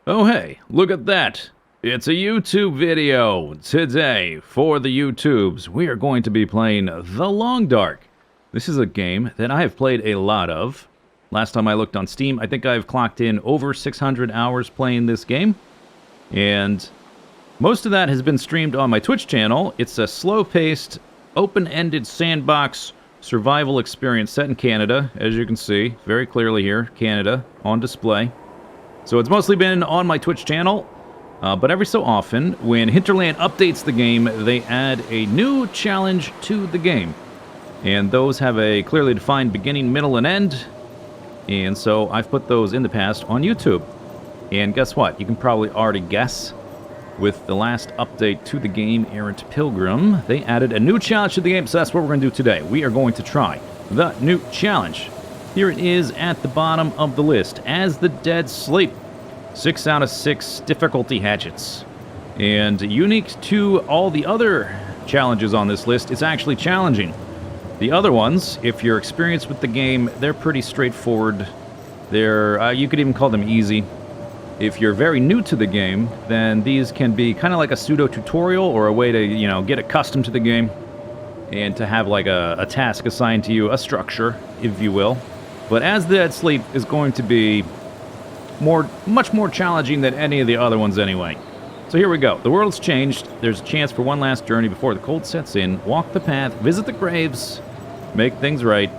Oh hey, look at that! It's a YouTube video! Today, for the YouTubes, we are going to be playing The Long Dark. This is a game that I have played a lot of. Last time I looked on Steam, I think I've clocked in over 600 hours playing this game. And most of that has been streamed on my Twitch channel. It's a slow-paced, open-ended sandbox survival experience set in Canada, as you can see very clearly here. Canada on display. So it's mostly been on my Twitch channel, but every so often, when Hinterland updates the game, they add a new challenge to the game. And those have a clearly defined beginning, middle, and end. And so I've put those in the past on YouTube. And guess what? You can probably already guess. With the last update to the game, Errant Pilgrim, they added a new challenge to the game, so that's what we're going to do today. We are going to try the new challenge. Here it is at the bottom of the list. As the Dead Sleep. 6 out of 6 difficulty hatchets. And unique to all the other challenges on this list, it's actually challenging. The other ones, if you're experienced with the game, they're pretty straightforward. They're, you could even call them easy. If you're very new to the game, then these can be kind of like a pseudo-tutorial or a way to, you know, get accustomed to the game. And to have like a task assigned to you, a structure, if you will. But As the Dead Sleep is going to be much more challenging than any of the other ones anyway. So here we go. The world's changed. There's a chance for one last journey before the cold sets in. Walk the path, visit the graves, make things right,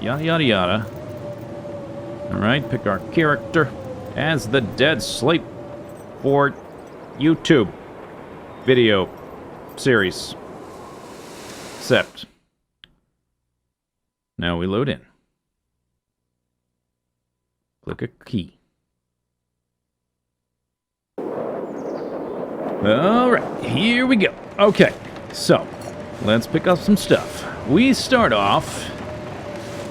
yada yada yada. Alright, pick our character. As the Dead Sleep for YouTube video series. Accept. Now we load in. Click a key. Alright, here we go. Okay, so let's pick up some stuff. We start off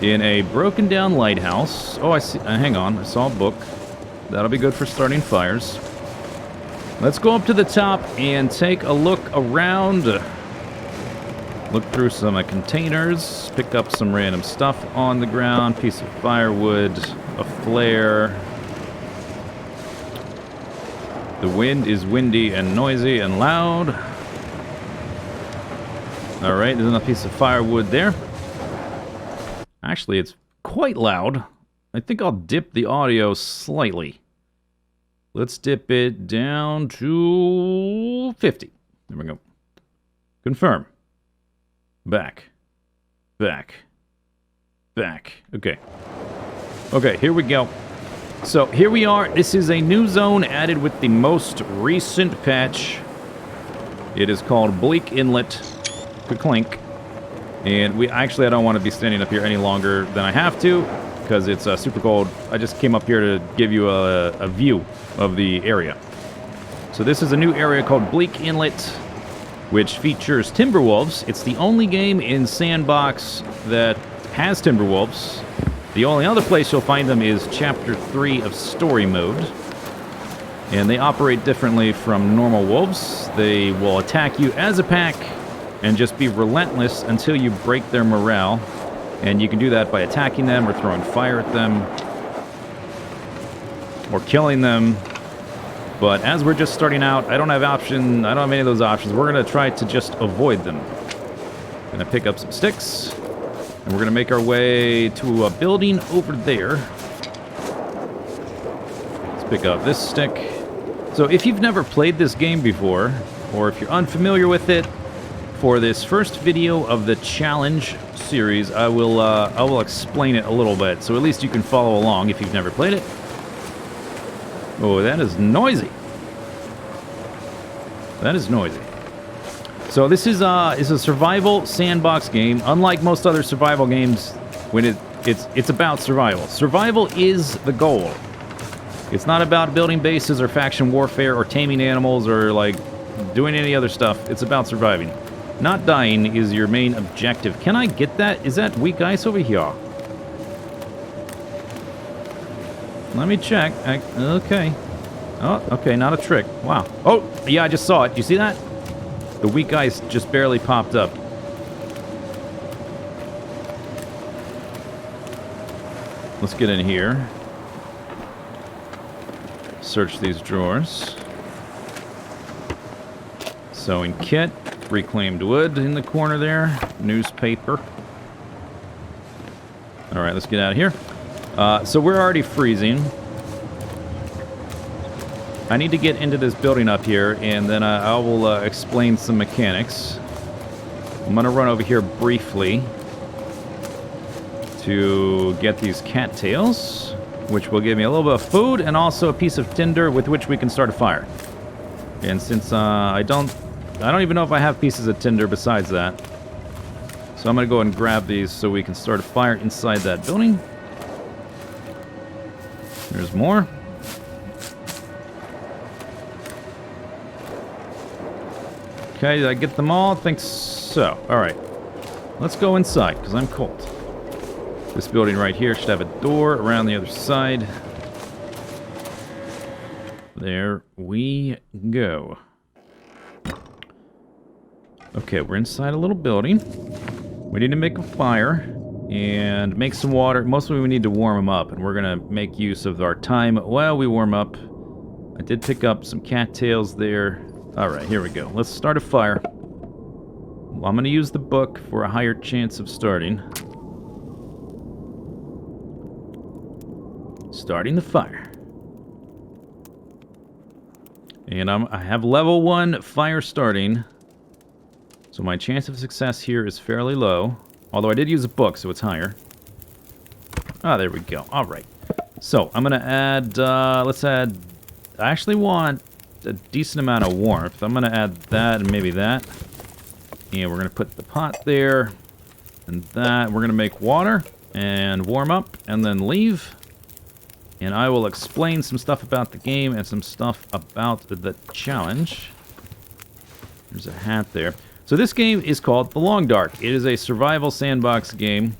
in a broken down lighthouse. Oh, I see. Hang on, I saw a book. That'll be good for starting fires. Let's go up to the top and take a look around. Look through some containers. Pick up some random stuff on the ground. Piece of firewood. A flare. The wind is windy and noisy and loud. Alright, there's another piece of firewood there. Actually, it's quite loud. I think I'll dip the audio slightly. Let's dip it down to 50. There we go. Confirm. Back. Back. Back. Okay. Okay, here we go. So, here we are. This is a new zone added with the most recent patch. It is called Bleak Inlet. Clink. And I don't want to be standing up here any longer than I have to, because it's super cold. I just came up here to give you a view of the area. So this is a new area called Bleak Inlet, which features timberwolves. It's the only game in Sandbox that has timberwolves. The only other place you'll find them is Chapter 3 of Story Mode. And they operate differently from normal wolves. They will attack you as a pack and just be relentless until you break their morale. And you can do that by attacking them or throwing fire at them or killing them. But as we're just starting out, I don't have any of those options. We're going to try to just avoid them. Going to pick up some sticks. And we're going to make our way to a building over there. Let's pick up this stick. So if you've never played this game before, or if you're unfamiliar with it, for this first video of the challenge series, I will explain it a little bit, so at least you can follow along if you've never played it. Oh, that is noisy. That is noisy. So this is a survival sandbox game. Unlike most other survival games, when it's about survival. Survival is the goal. It's not about building bases or faction warfare or taming animals or like doing any other stuff. It's about surviving. Not dying is your main objective. Can I get that? Is that weak ice over here? Let me check. Okay. Oh, okay, not a trick. Wow. Oh, yeah, I just saw it. You see that? The weak ice just barely popped up. Let's get in here. Search these drawers. Sewing kit. Reclaimed wood in the corner there. Newspaper. Alright, let's get out of here. So we're already freezing. I need to get into this building up here, and then I will explain some mechanics. I'm going to run over here briefly to get these cattails, which will give me a little bit of food and also a piece of tinder with which we can start a fire. And since I don't even know if I have pieces of tinder besides that. So I'm going to go and grab these so we can start a fire inside that building. There's more. Okay, did I get them all? I think so. Alright. Let's go inside, because I'm cold. This building right here should have a door around the other side. There we go. Okay, we're inside a little building. We need to make a fire and make some water. Mostly we need to warm them up, and we're going to make use of our time while we warm up. I did pick up some cattails there. Alright, here we go. Let's start a fire. I'm going to use the book for a higher chance of starting. Starting the fire. And I have level 1 fire starting. So my chance of success here is fairly low. Although I did use a book, so it's higher. Ah, there we go. Alright. So, I'm going to add, let's add, I actually want a decent amount of warmth. I'm going to add that and maybe that. And we're going to put the pot there. And that. We're going to make water and warm up and then leave. And I will explain some stuff about the game and some stuff about the challenge. There's a hat there. So this game is called The Long Dark. It is a survival sandbox game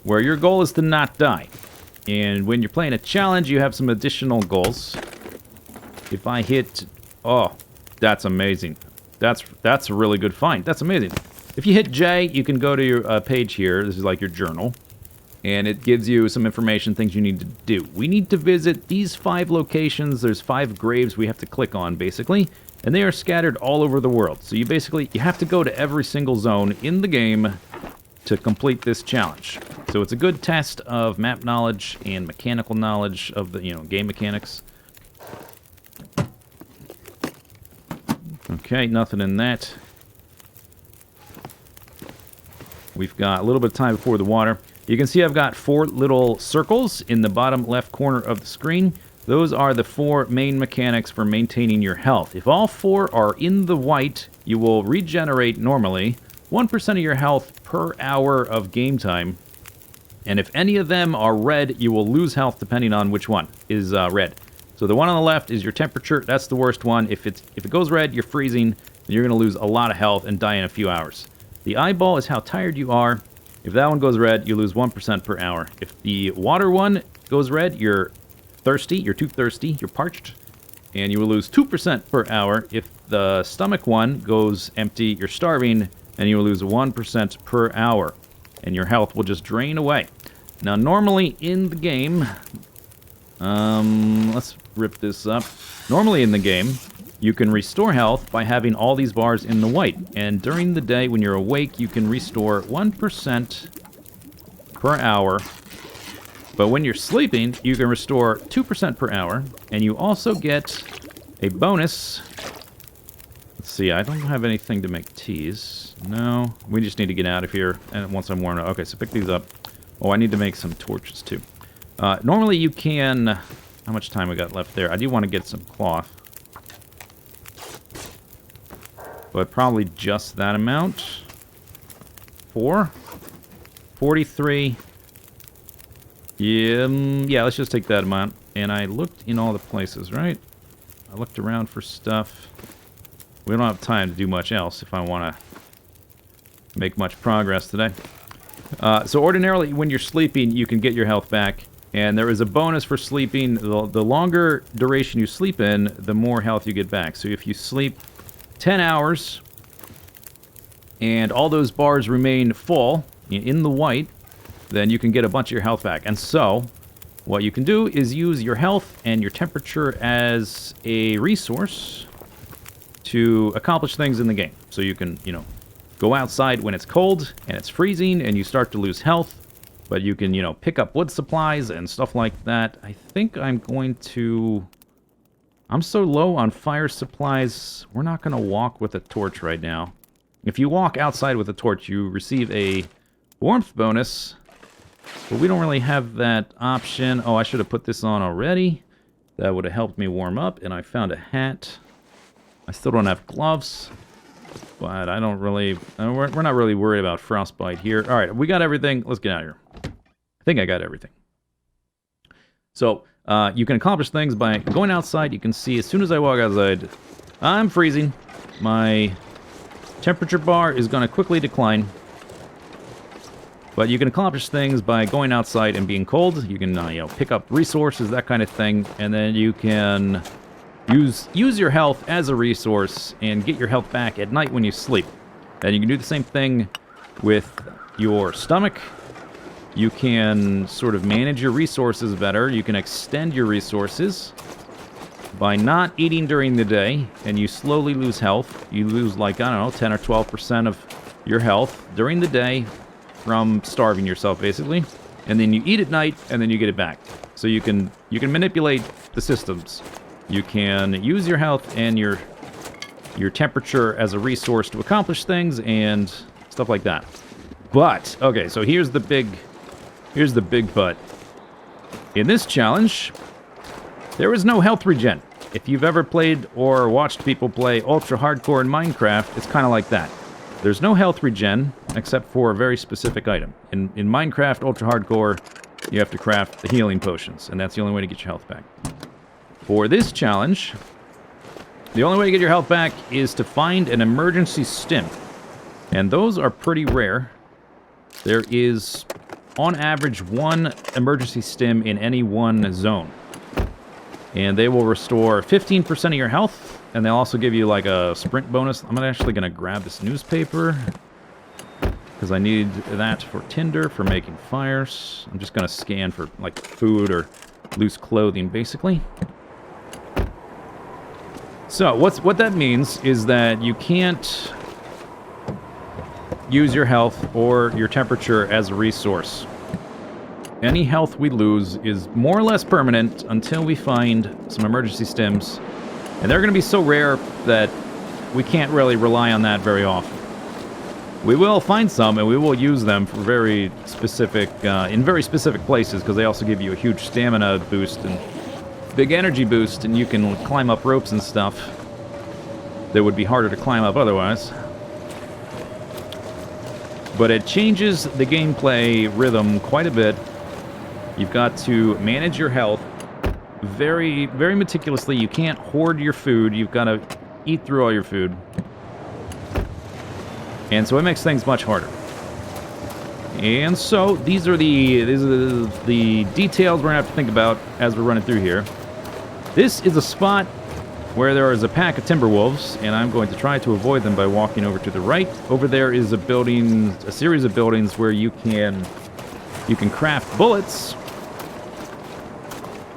where your goal is to not die. And when you're playing a challenge, you have some additional goals. If I hit... Oh, that's amazing. That's a really good find. That's amazing. If you hit J, you can go to your page here. This is like your journal. And it gives you some information, things you need to do. We need to visit these 5 locations. There's 5 graves we have to click on, basically. And they are scattered all over the world. So you have to go to every single zone in the game to complete this challenge. So it's a good test of map knowledge and mechanical knowledge of the, game mechanics. Okay, nothing in that. We've got a little bit of time before the water. You can see I've got 4 little circles in the bottom left corner of the screen. Those are the 4 main mechanics for maintaining your health. If all 4 are in the white, you will regenerate normally 1% of your health per hour of game time. And if any of them are red, you will lose health depending on which one is red. So the one on the left is your temperature. That's the worst one. If it goes red, you're freezing, then you're going to lose a lot of health and die in a few hours. The eyeball is how tired you are. If that one goes red, you lose 1% per hour. If the water one goes red, you're thirsty, you're too thirsty, you're parched, and you will lose 2% per hour. If the stomach one goes empty, you're starving, and you will lose 1% per hour, and your health will just drain away. Now, normally in the game, let's rip this up. Normally in the game, you can restore health by having all these bars in the white, and during the day when you're awake, you can restore 1% per hour. But when you're sleeping, you can restore 2% per hour, and you also get a bonus. Let's see, I don't have anything to make teas. No, we just need to get out of here and once I'm warmed up. Okay, so pick these up. Oh, I need to make some torches too. Normally you can... How much time we got left there? I do want to get some cloth. But probably just that amount. 4. 43... Yeah, let's just take that amount. And I looked in all the places, right? I looked around for stuff. We don't have time to do much else if I want to make much progress today. So ordinarily, when you're sleeping, you can get your health back. And there is a bonus for sleeping. The longer duration you sleep in, the more health you get back. So if you sleep 10 hours, and all those bars remain full, in the white, then you can get a bunch of your health back. And so, what you can do is use your health and your temperature as a resource to accomplish things in the game. So you can, you know, go outside when it's cold and it's freezing and you start to lose health, but you can, you know, pick up wood supplies and stuff like that. I think I'm going to... I'm so low on fire supplies, we're not going to walk with a torch right now. If you walk outside with a torch, you receive a warmth bonus, but we don't really have that option. Oh, I should have put this on already. That would have helped me warm up, and I found a hat. I still don't have gloves, but I don't really... we're not really worried about frostbite here. All right, we got everything. Let's get out of here. I think I got everything. So, you can accomplish things by going outside. You can see as soon as I walk outside, I'm freezing. My temperature bar is going to quickly decline. But you can accomplish things by going outside and being cold. You can, you know, pick up resources, that kind of thing. And then you can use your health as a resource and get your health back at night when you sleep. And you can do the same thing with your stomach. You can sort of manage your resources better. You can extend your resources by not eating during the day, and you slowly lose health. You lose, like, I don't know, 10 or 12% of your health during the day from starving yourself, basically. And then you eat at night, and then you get it back. So you can manipulate the systems. You can use your health and your temperature as a resource to accomplish things and stuff like that. But, okay, so here's the big but. In this challenge, there is no health regen. If you've ever played or watched people play ultra hardcore in Minecraft, it's kind of like that. There's no health regen, except for a very specific item. In Minecraft ultra hardcore, you have to craft the healing potions, and that's the only way to get your health back. For this challenge, the only way to get your health back is to find an emergency stim. And those are pretty rare. There is, on average, one emergency stim in any one zone. And they will restore 15% of your health, and they'll also give you like a sprint bonus. I'm actually going to grab this newspaper, because I need that for tinder, for making fires. I'm just going to scan for like food or loose clothing, basically. So, what that means is that you can't use your health or your temperature as a resource. Any health we lose is more or less permanent until we find some emergency stims. And they're going to be so rare that we can't really rely on that very often. We will find some, and we will use them for very specific, in very specific places, because they also give you a huge stamina boost and big energy boost, and you can climb up ropes and stuff that would be harder to climb up otherwise. But it changes the gameplay rhythm quite a bit. You've got to manage your health very, very meticulously. You can't hoard your food. You've got to eat through all your food. And so it makes things much harder. And so these are the details we're going to have to think about as we're running through here. This is a spot where there is a pack of timberwolves, and I'm going to try to avoid them by walking over to the right. Over there is a building, a series of buildings where you can craft bullets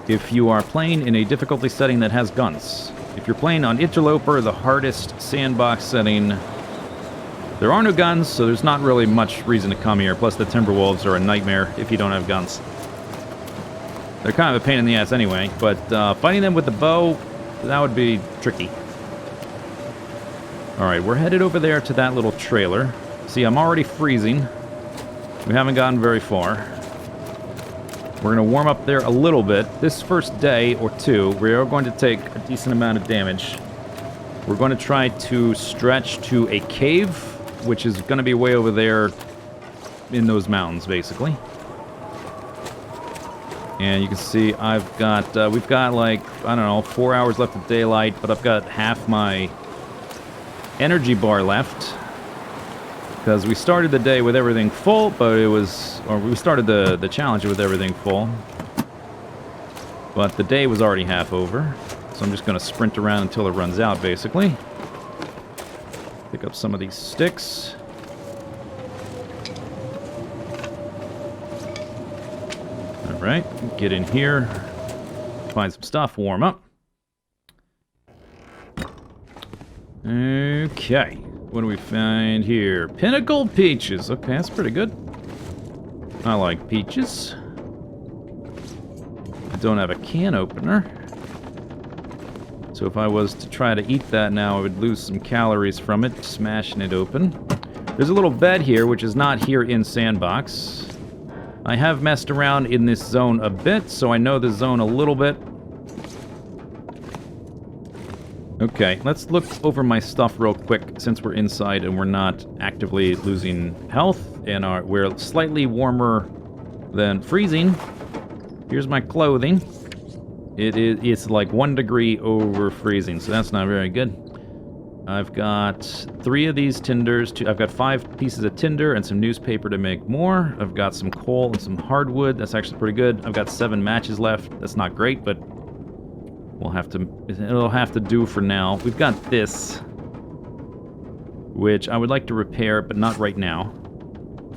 if you are playing in a difficulty setting that has guns. If you're playing on Interloper, the hardest sandbox setting, there are no guns, so there's not really much reason to come here. Plus, the timberwolves are a nightmare if you don't have guns. They're kind of a pain in the ass anyway, but fighting them with the bow, that would be tricky. Alright, we're headed over there to that little trailer. See, I'm already freezing. We haven't gotten very far. We're going to warm up there a little bit. This first day or two, we are going to take a decent amount of damage. We're going to try to stretch to a cave, which is going to be way over there in those mountains, basically. And you can see we've got like, I don't know, 4 hours left of daylight, but I've got half my energy bar left. Because we started the day with everything full, but we started the challenge with everything full. But the day was already half over. So I'm just going to sprint around until it runs out, basically. Pick up some of these sticks. Alright, get in here. Find some stuff, warm up. Okay, what do we find here? Pinnacle peaches. Okay, that's pretty good. I like peaches. I don't have a can opener. So if I was to try to eat that now, I would lose some calories from it, smashing it open. There's a little bed here, which is not here in Sandbox. I have messed around in this zone a bit, so I know the zone a little bit. Okay, let's look over my stuff real quick, since we're inside and we're not actively losing health, and we're slightly warmer than freezing. Here's my clothing. It's like 1 degree over freezing, so that's not very good. I've got 3 of these tinders. I've got 5 pieces of tinder and some newspaper to make more. I've got some coal and some hardwood. That's actually pretty good. I've got 7 matches left. That's not great, but it'll have to do for now. We've got this, which I would like to repair, but not right now.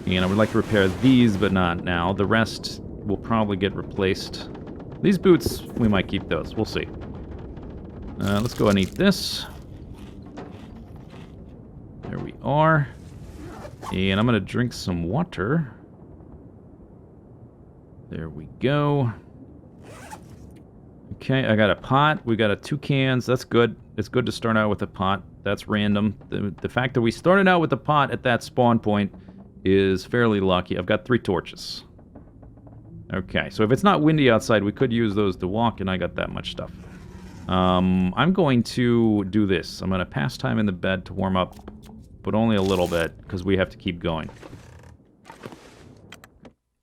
And I would like to repair these, but not now. The rest will probably get replaced. These boots, we might keep those. We'll see. Let's go and eat this. There we are. And I'm going to drink some water. There we go. Okay, I got a pot. We got 2 cans. That's good. It's good to start out with a pot. That's random. The fact that we started out with a pot at that spawn point is fairly lucky. I've got 3 torches. Okay, so if it's not windy outside, we could use those to walk, and I got that much stuff. I'm going to do this. I'm going to pass time in the bed to warm up, but only a little bit, because we have to keep going.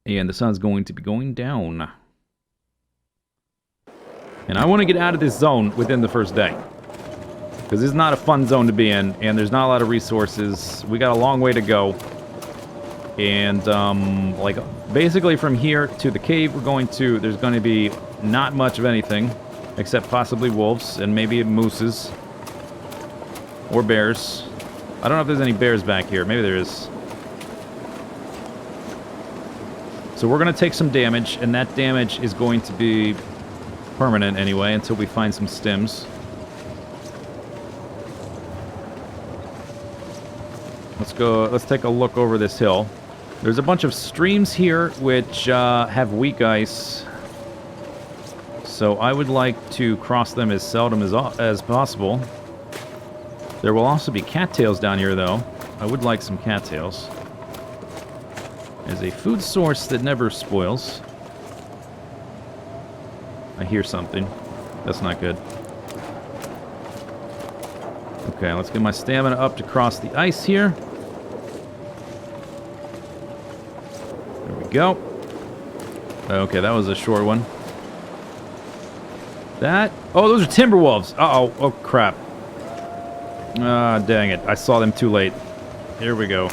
And the sun's going to be going down. And I want to get out of this zone within the first day. Because this is not a fun zone to be in, and there's not a lot of resources. We got a long way to go. And, like, basically from here to the cave there's going to be not much of anything, except possibly wolves, and maybe mooses. Or bears. I don't know if there's any bears back here. Maybe there is. So we're going to take some damage, and that damage is going to be permanent anyway, until we find some stims. Let's take a look over this hill. There's a bunch of streams here which have weak ice. So I would like to cross them as seldom as possible. There will also be cattails down here, though. I would like some cattails. There's a food source that never spoils. I hear something. That's not good. Okay, let's get my stamina up to cross the ice here. There we go. Okay, that was a short one. Oh, those are timberwolves. Uh-oh. Oh, crap. Ah, dang it. I saw them too late. Here we go.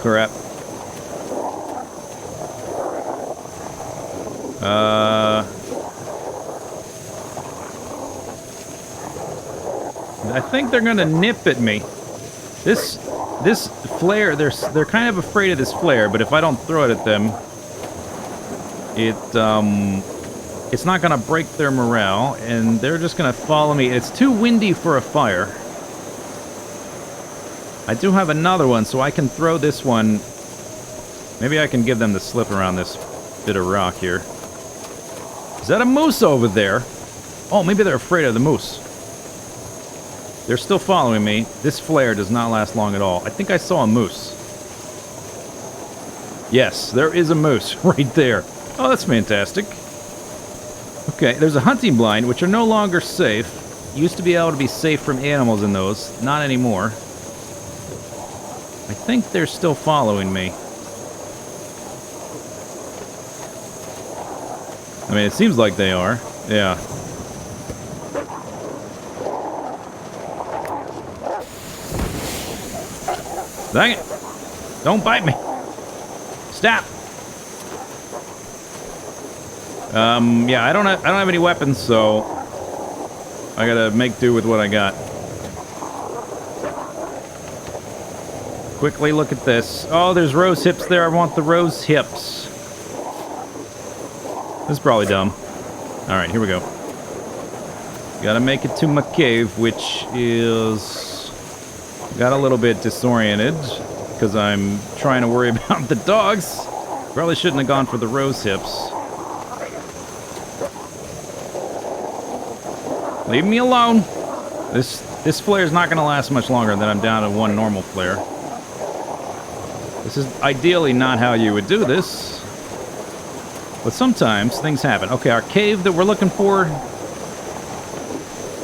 Crap. I think they're gonna nip at me. This flare, they're kind of afraid of this flare, but if I don't throw it at them, it's not gonna break their morale, and they're just gonna follow me. It's too windy for a fire. I do have another one, so I can throw this one. Maybe I can give them the slip around this bit of rock here. Is that a moose over there? Oh, maybe they're afraid of the moose. They're still following me. This flare does not last long at all. I think I saw a moose. Yes, there is a moose right there. Oh, that's fantastic. Okay, there's a hunting blind, which are no longer safe. Used to be able to be safe from animals in those. Not anymore. I think they're still following me. I mean, it seems like they are. Yeah. Dang it! Don't bite me! Stop! Yeah, I don't have any weapons, so I gotta make do with what I got. Quickly look at this. Oh, there's rose hips there. I want the rose hips. This is probably dumb. Alright, here we go. Gotta make it to my cave, which is... Got a little bit disoriented, because I'm trying to worry about the dogs. Probably shouldn't have gone for the rose hips. Leave me alone. This flare is not going to last much longer than I'm down to one normal flare. This is ideally not how you would do this. But sometimes things happen. Okay, our cave that we're looking for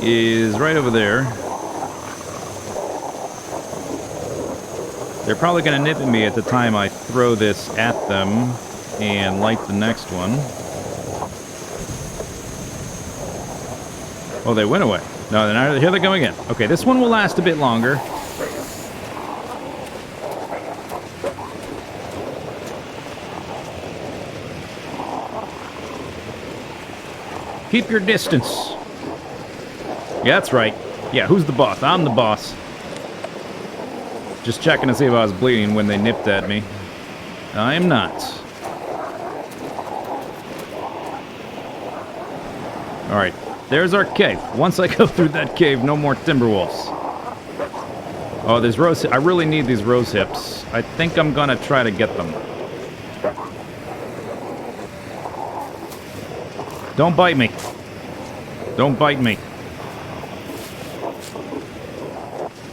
is right over there. They're probably going to nip at me at the time I throw this at them and light the next one. Oh, they went away. No, they're not. Here they go again. Okay, this one will last a bit longer. Keep your distance. Yeah, that's right. Yeah, who's the boss? I'm the boss. Just checking to see if I was bleeding when they nipped at me. I am not. Alright, there's our cave. Once I go through that cave, no more timberwolves. Oh, there's rose... I really need these rose hips. I think I'm gonna try to get them. Don't bite me. Don't bite me.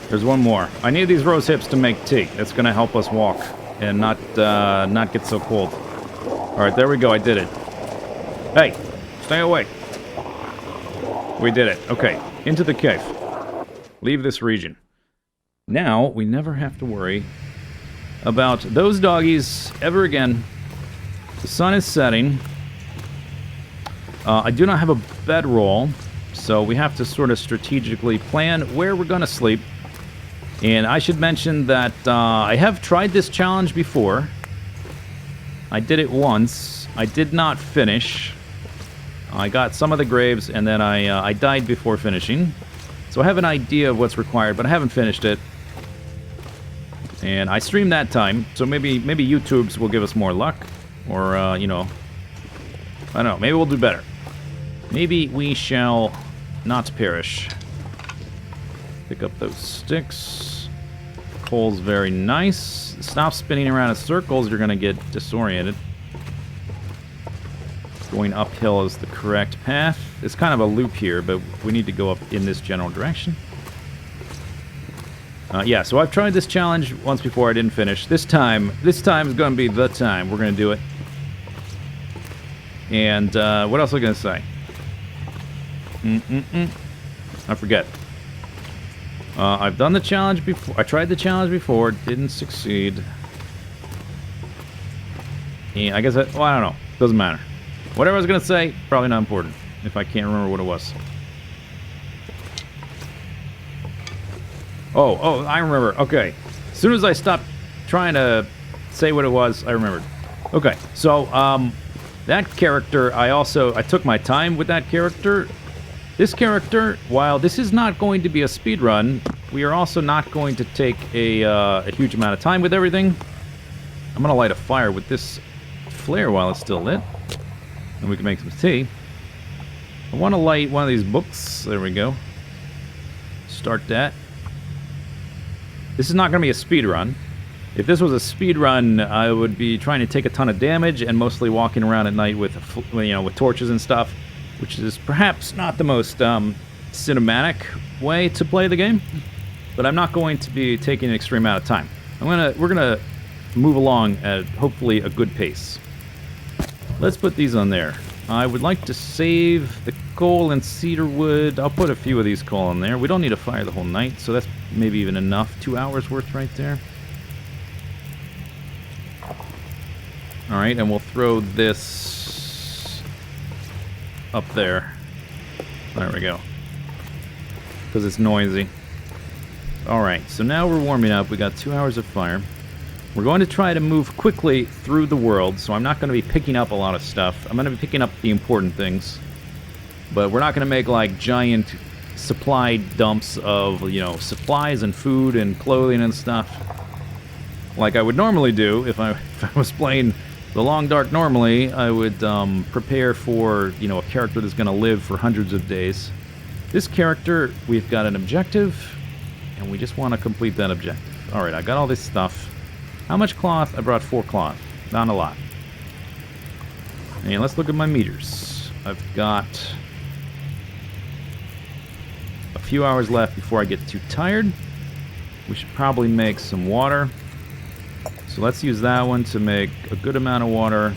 There's one more. I need these rose hips to make tea. That's gonna help us walk and not get so cold. All right, there we go. I did it. Hey, stay away. We did it. Okay, into the cave. Leave this region. Now we never have to worry about those doggies ever again. The sun is setting. I do not have a bedroll, so we have to sort of strategically plan where we're going to sleep. And I should mention that I have tried this challenge before. I did it once. I did not finish. I got some of the graves, and then I died before finishing. So I have an idea of what's required, but I haven't finished it. And I streamed that time, so maybe YouTube's will give us more luck. Or, you know, I don't know, maybe we'll do better. Maybe we shall not perish. Pick up those sticks. Coal's very nice. Stop spinning around in circles, you're going to get disoriented. Going uphill is the correct path. It's kind of a loop here, but we need to go up in this general direction. Yeah, so I've tried this challenge once before. I didn't finish. This time is going to be the time. We're going to do it. And what else was I going to say? I forget. I've done the challenge before. I tried the challenge before. Didn't succeed. And I guess well, I don't know. Doesn't matter. Whatever I was going to say, probably not important. If I can't remember what it was. Oh, I remember. Okay. As soon as I stopped trying to say what it was, I remembered. Okay, so, that character, I took my time with that character. This character, while this is not going to be a speed run, we are also not going to take a huge amount of time with everything. I'm going to light a fire with this flare while it's still lit. And we can make some tea. I want to light one of these books. There we go. Start that. This is not going to be a speed run. If this was a speed run, I would be trying to take a ton of damage and mostly walking around at night with, you know, with torches and stuff, which is perhaps not the most cinematic way to play the game. But I'm not going to be taking an extreme amount of time. We're gonna move along at hopefully a good pace. Let's put these on there. I would like to save the coal and cedar wood. I'll put a few of these coal on there. We don't need to fire the whole night, so that's maybe even enough. 2 hours worth right there. Alright, and we'll throw this up there. There we go. Because it's noisy. Alright, so now we're warming up. We got 2 hours of fire. We're going to try to move quickly through the world, so I'm not going to be picking up a lot of stuff. I'm going to be picking up the important things. But we're not going to make, like, giant supply dumps of, you know, supplies and food and clothing and stuff. like I would normally do if I was playing the Long Dark normally. I would prepare for, you know, a character that's going to live for hundreds of days. This character, we've got an objective, and we just want to complete that objective. Alright, I got all this stuff. How much cloth? I brought 4 cloth. Not a lot. And let's look at my meters. I've got a few hours left before I get too tired. We should probably make some water. So let's use that one to make a good amount of water.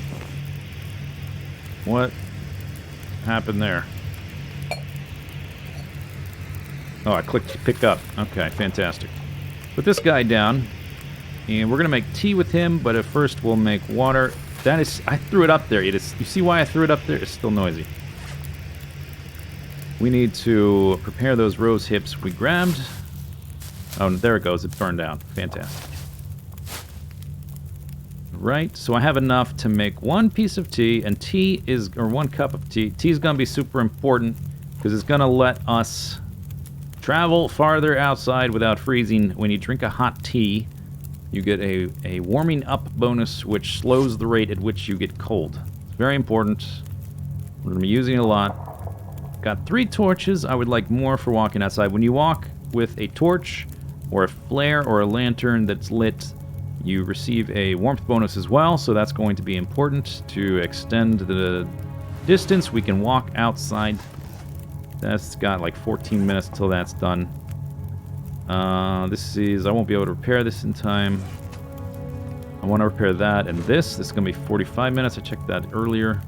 What happened there? Oh, I clicked pick up. Okay, fantastic. Put this guy down. And we're going to make tea with him, but at first we'll make water. That is... I threw it up there. It is, you see why I threw it up there? It's still noisy. We need to prepare those rose hips we grabbed. Oh, there it goes. It burned out. Fantastic. Right, so I have enough to make 1 piece of tea, and tea is... or 1 cup of tea. Tea is going to be super important, because it's going to let us travel farther outside without freezing. When you drink a hot tea, you get a warming up bonus, which slows the rate at which you get cold. It's very important. We're going to be using it a lot. Got 3 torches. I would like more for walking outside. When you walk with a torch, or a flare, or a lantern that's lit, you receive a warmth bonus as well, so that's going to be important to extend the distance we can walk outside. That's got like 14 minutes till that's done. This is... I won't be able to repair this in time. I want to repair that and this. This is going to be 45 minutes. I checked that earlier.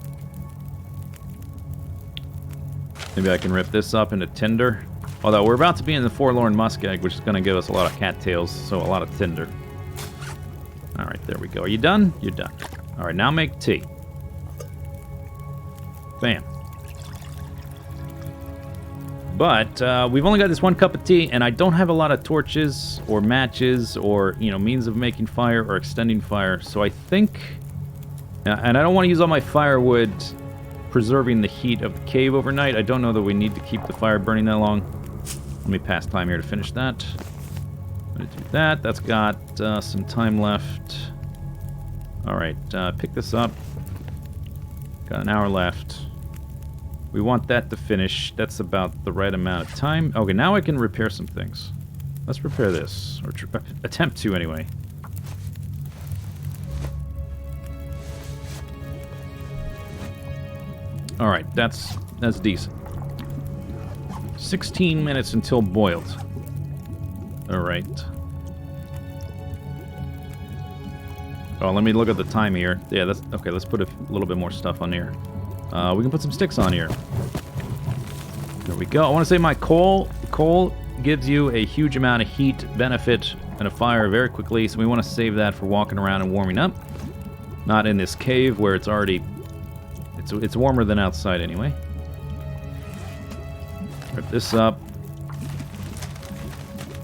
Maybe I can rip this up into tinder. Although we're about to be in the Forlorn Muskeg, which is going to give us a lot of cattails, so a lot of tinder. Alright, there we go. Are you done? You're done. Alright, now make tea. Bam. But we've only got this 1 cup of tea, and I don't have a lot of torches or matches or, you know, means of making fire or extending fire. So I think... and I don't want to use all my firewood preserving the heat of the cave overnight. I don't know that we need to keep the fire burning that long. Let me pass time here to finish that. I'm going to do that. That's got some time left. Alright, pick this up. Got an hour left. We want that to finish. That's about the right amount of time. Okay, now I can repair some things. Let's repair this. Or attempt to, anyway. Alright, that's decent. 16 minutes until boiled. Alright. Oh, let me look at the time here. Yeah, that's... okay, let's put a little bit more stuff on here. We can put some sticks on here. There we go. I want to say my coal gives you a huge amount of heat benefit and a fire very quickly, so we want to save that for walking around and warming up. Not in this cave where it's already... It's warmer than outside anyway. Rip this up.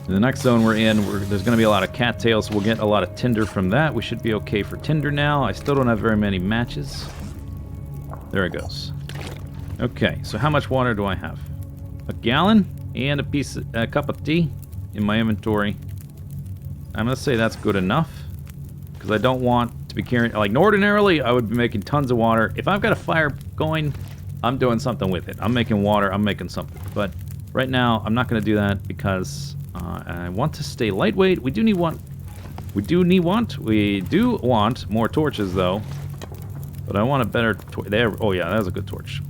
In the next zone we're in, there's going to be a lot of cattails, so we'll get a lot of tinder from that. We should be okay for tinder now. I still don't have very many matches. There it goes. Okay, so how much water do I have? A gallon and a cup of tea in my inventory. I'm going to say that's good enough, because I don't want to be carrying... like, ordinarily, I would be making tons of water. If I've got a fire going, I'm doing something with it. I'm making water, I'm making something. But right now, I'm not going to do that, because I want to stay lightweight. We do want more torches, though. But I want a better there. Oh yeah, that was a good torch.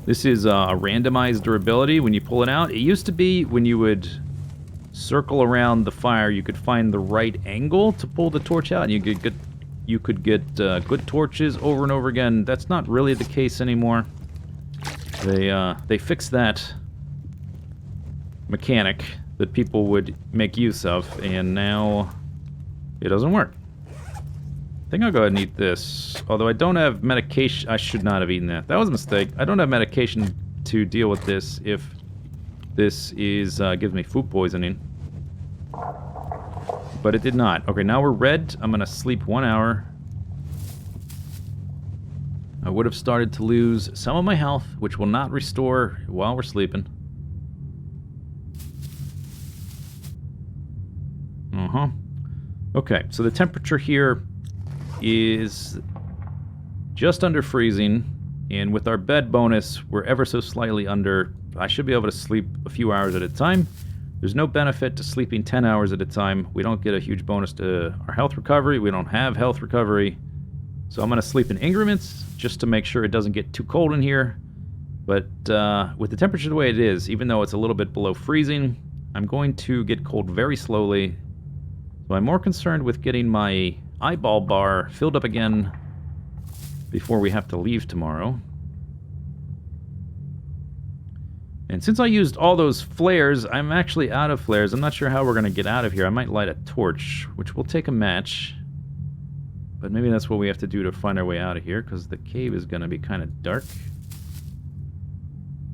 This is a randomized durability when you pull it out. It used to be when you would circle around the fire, you could find the right angle to pull the torch out, and you could get good torches over and over again. That's not really the case anymore. They fixed that mechanic that people would make use of, and now it doesn't work. I think I'll go ahead and eat this. Although I don't have medication. I should not have eaten that. That was a mistake. I don't have medication to deal with this if this is gives me food poisoning. But it did not. Okay, now we're red. I'm going to sleep 1 hour. I would have started to lose some of my health, which will not restore while we're sleeping. Okay, so the temperature here is just under freezing, and with our bed bonus, we're ever so slightly under. I should be able to sleep a few hours at a time. There's no benefit to sleeping 10 hours at a time. We don't get a huge bonus to our health recovery. We don't have health recovery. So I'm going to sleep in increments just to make sure it doesn't get too cold in here. But with the temperature the way it is, even though it's a little bit below freezing, I'm going to get cold very slowly. So I'm more concerned with getting my eyeball bar filled up again before we have to leave tomorrow. And since I used all those flares, I'm actually out of flares. I'm not sure how we're going to get out of here. I might light a torch, which will take a match. But maybe that's what we have to do to find our way out of here, because the cave is going to be kind of dark.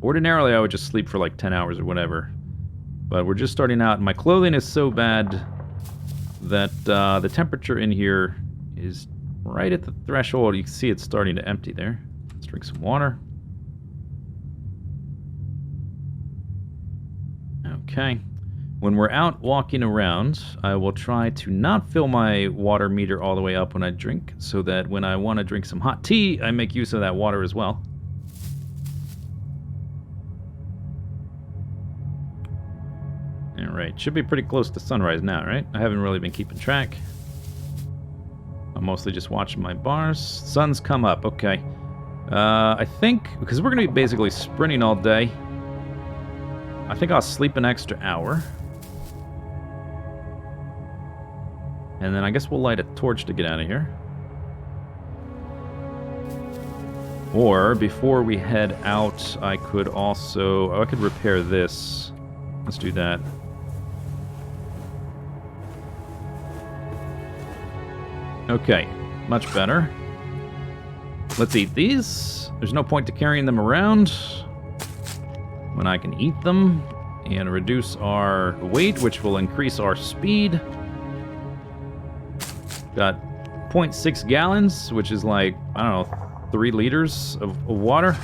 Ordinarily, I would just sleep for like 10 hours or whatever. But we're just starting out, and my clothing is so bad that the temperature in here is right at the threshold. You can see it's starting to empty there. Let's drink some water. Okay. When we're out walking around, I will try to not fill my water meter all the way up when I drink, so that when I want to drink some hot tea, I make use of that water as well. Alright, should be pretty close to sunrise now, right? I haven't really been keeping track. I'm mostly just watching my bars. Sun's come up, okay. I think, because we're going to be basically sprinting all day, I think I'll sleep an extra hour. And then I guess we'll light a torch to get out of here. Or, before we head out, I could also... Oh, I could repair this. Let's do that. Okay, much better. Let's eat these. There's no point to carrying them around when I can eat them and reduce our weight, which will increase our speed. Got 0.6 gallons, which is like, I don't know, 3 liters of water.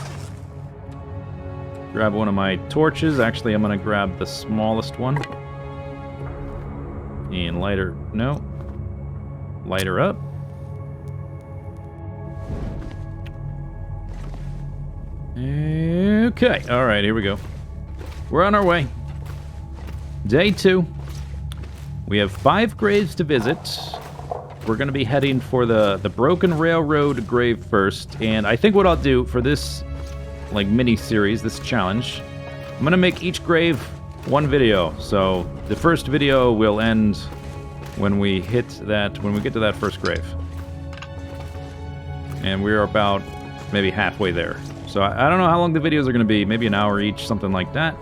Grab one of my torches. Actually, I'm going to grab the smallest one. And light her... No. Light her up. Okay, alright, here we go. We're on our way. Day 2. We have 5 graves to visit. We're going to be heading for the Broken Railroad grave first. And I think what I'll do for this like mini-series, this challenge, I'm going to make each grave one video. So the first video will end when we get to that first grave. And we're about maybe halfway there. So I don't know how long the videos are going to be. Maybe an hour each, something like that.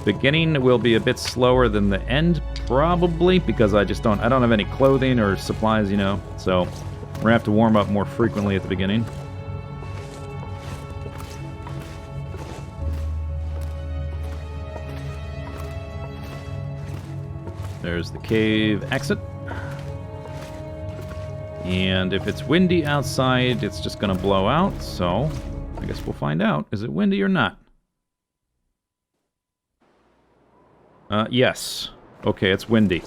Beginning will be a bit slower than the end, probably, because I don't have any clothing or supplies, you know. So we're going to have to warm up more frequently at the beginning. There's the cave exit. And if it's windy outside, it's just going to blow out. So I guess we'll find out. Is it windy or not? Yes. Okay, it's windy.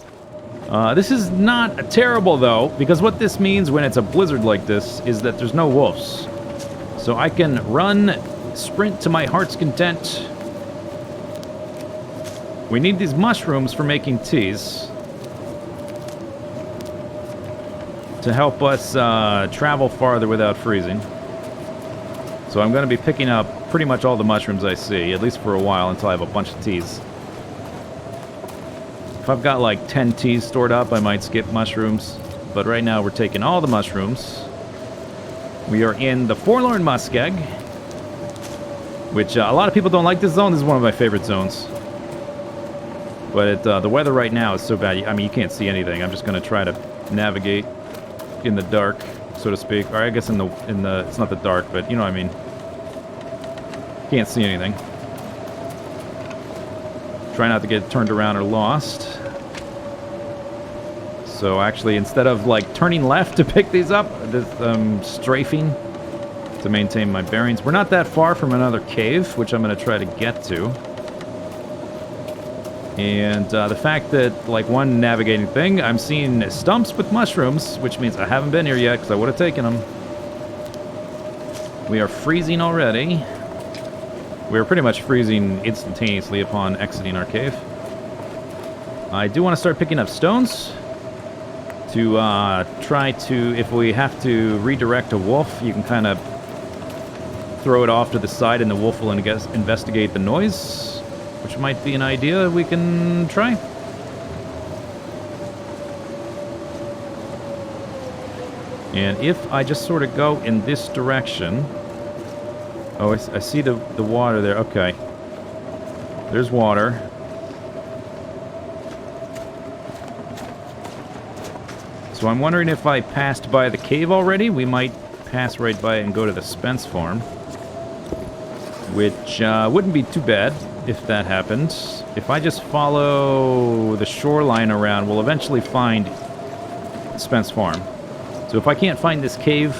This is not terrible, though, because what this means when it's a blizzard like this is that there's no wolves. So I can run, sprint to my heart's content. We need these mushrooms for making teas to help us travel farther without freezing. So I'm going to be picking up pretty much all the mushrooms I see, at least for a while, until I have a bunch of teas. If I've got like 10 teas stored up, I might skip mushrooms. But right now we're taking all the mushrooms. We are in the Forlorn Muskeg, which a lot of people don't like this zone. This is one of my favorite zones. But the weather right now is so bad. I mean, you can't see anything. I'm just going to try to navigate in the dark, so to speak. Or I guess in the it's not the dark, but you know what I mean. Can't see anything. Try not to get turned around or lost. So actually, instead of like turning left to pick these up, strafing to maintain my bearings. We're not that far from another cave, which I'm going to try to get to. And the fact that, like, one navigating thing, I'm seeing stumps with mushrooms, which means I haven't been here yet because I would have taken them. We are freezing already. We are pretty much freezing instantaneously upon exiting our cave. I do want to start picking up stones to try to, if we have to redirect a wolf, you can kind of throw it off to the side and the wolf will investigate the noise, which might be an idea we can try. And if I just sort of go in this direction... Oh, I see the water there. Okay. There's water. So I'm wondering if I passed by the cave already, we might pass right by it and go to the Spence farm. Which wouldn't be too bad if that happens. If I just follow the shoreline around, we'll eventually find Spence farm. So if I can't find this cave,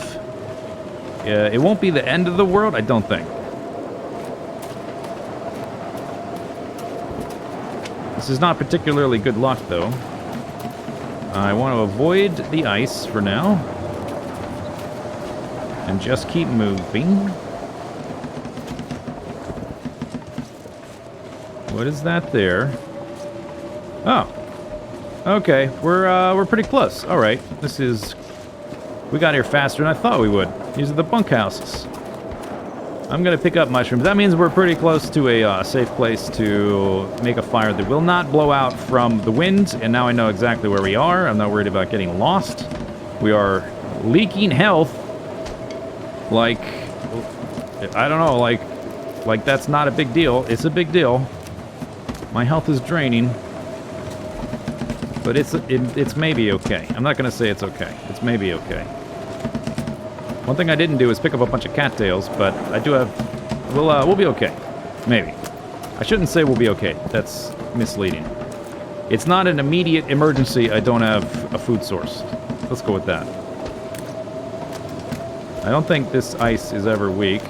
it won't be the end of the world, I don't think. This is not particularly good luck, though. I want to avoid the ice for now. And just keep moving. What is that there? Oh. Okay, we're pretty close. All right, this is... We got here faster than I thought we would. These are the bunkhouses. I'm going to pick up mushrooms. That means we're pretty close to a safe place to make a fire that will not blow out from the wind. And now I know exactly where we are. I'm not worried about getting lost. We are leaking health. Like, I don't know, like that's not a big deal. It's a big deal. My health is draining. But it's maybe okay. I'm not going to say it's okay. It's maybe okay. One thing I didn't do is pick up a bunch of cattails, but I do have... We'll be okay. Maybe. I shouldn't say we'll be okay. That's misleading. It's not an immediate emergency. I don't have a food source. Let's go with that. I don't think this ice is ever weak.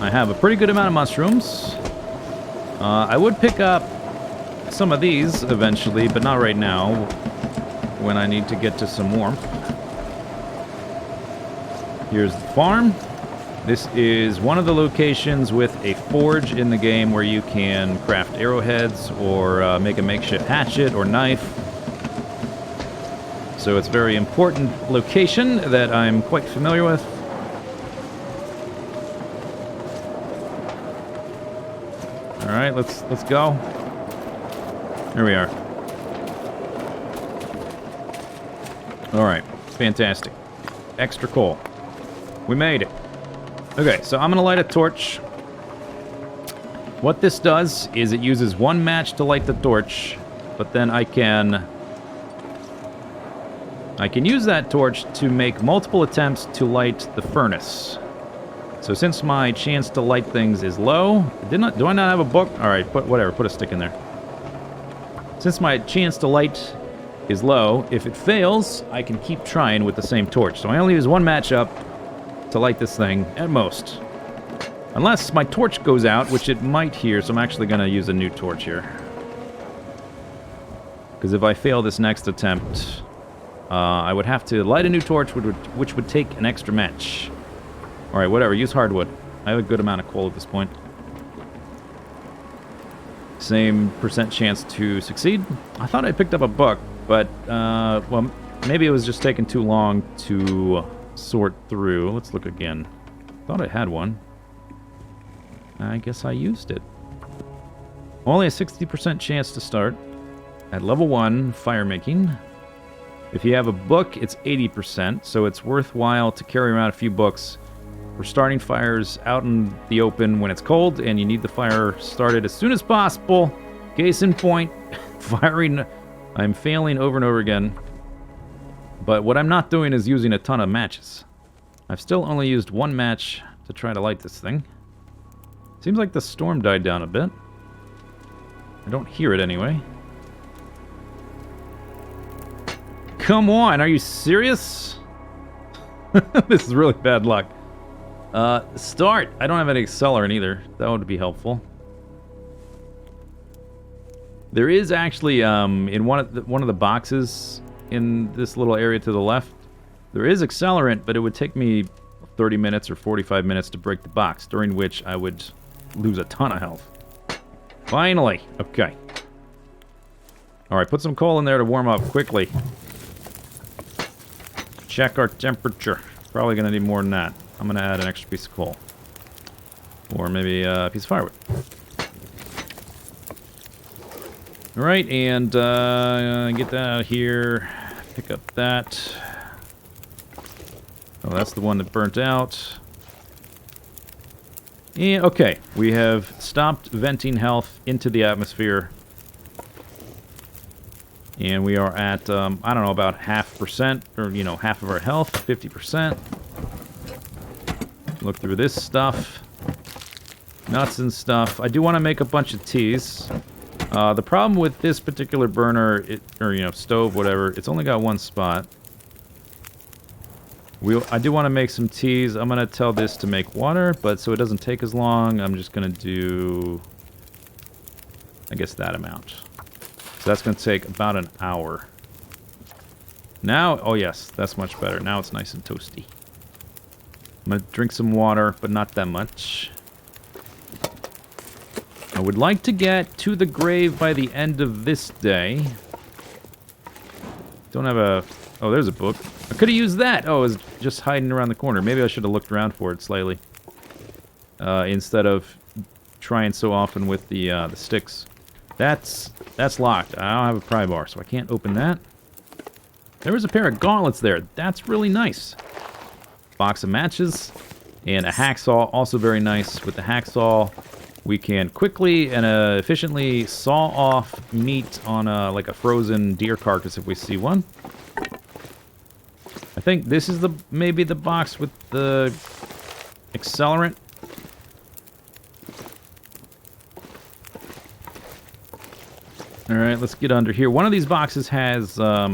I have a pretty good amount of mushrooms. I would pick up some of these eventually, but not right now, when I need to get to some warmth. Here's the farm. This is one of the locations with a forge in the game where you can craft arrowheads or make a makeshift hatchet or knife. So it's a very important location that I'm quite familiar with. All right, let's go. Here we are. All right, fantastic. Extra coal. We made it. Okay, so I'm gonna light a torch. What this does is it uses one match to light the torch, but then I can use that torch to make multiple attempts to light the furnace. So since my chance to light things is low, do I not have a book? All right, put a stick in there. Since my chance to light is low, if it fails, I can keep trying with the same torch. So I only use one match up to light this thing at most. Unless my torch goes out, which it might here, so I'm actually going to use a new torch here. Because if I fail this next attempt, I would have to light a new torch, which would take an extra match. Alright, whatever, use hardwood. I have a good amount of coal at this point. Same percent chance to succeed. I thought I picked up a book, but, well, maybe it was just taking too long to sort through. Let's look again. Thought I had one. I guess I used it. Only a 60% chance to start. At level 1, fire making. If you have a book, it's 80%, so it's worthwhile to carry around a few books. We're starting fires out in the open when it's cold, and you need the fire started as soon as possible. Case in point, firing... I'm failing over and over again. But what I'm not doing is using a ton of matches. I've still only used one match to try to light this thing. Seems like the storm died down a bit. I don't hear it anyway. Come on, are you serious? This is really bad luck. Start. I don't have any accelerant either. That would be helpful. There is actually, in one of the boxes in this little area to the left, there is accelerant, but it would take me 30 minutes or 45 minutes to break the box, during which I would lose a ton of health. Finally! Okay. Alright, put some coal in there to warm up quickly. Check our temperature. Probably going to need more than that. I'm going to add an extra piece of coal. Or maybe a piece of firewood. Alright, and get that out of here. Pick up that. Oh, that's the one that burnt out. And, okay, we have stopped venting health into the atmosphere. And we are at, I don't know, about 0.5%, or, you know, half of our health, 50%. Look through this stuff. Nuts and stuff. I do want to make a bunch of teas. The problem with this particular burner, or, you know, stove, whatever, it's only got one spot. I do want to make some teas. I'm going to tell this to make water, but so it doesn't take as long, I'm just going to do, I guess, that amount. So that's going to take about an hour. Now, oh yes, that's much better. Now it's nice and toasty. I'm going to drink some water, but not that much. I would like to get to the grave by the end of this day. Don't have a... Oh, there's a book. I could have used that. Oh, it was just hiding around the corner. Maybe I should have looked around for it slightly. Instead of trying so often with the sticks. That's locked. I don't have a pry bar, so I can't open that. There was a pair of gauntlets there. That's really nice. Box of matches. And a hacksaw, also very nice. With the hacksaw, we can quickly and efficiently saw off meat on like a frozen deer carcass if we see one. I think this is maybe the box with the accelerant. Alright, let's get under here. One of these boxes has, I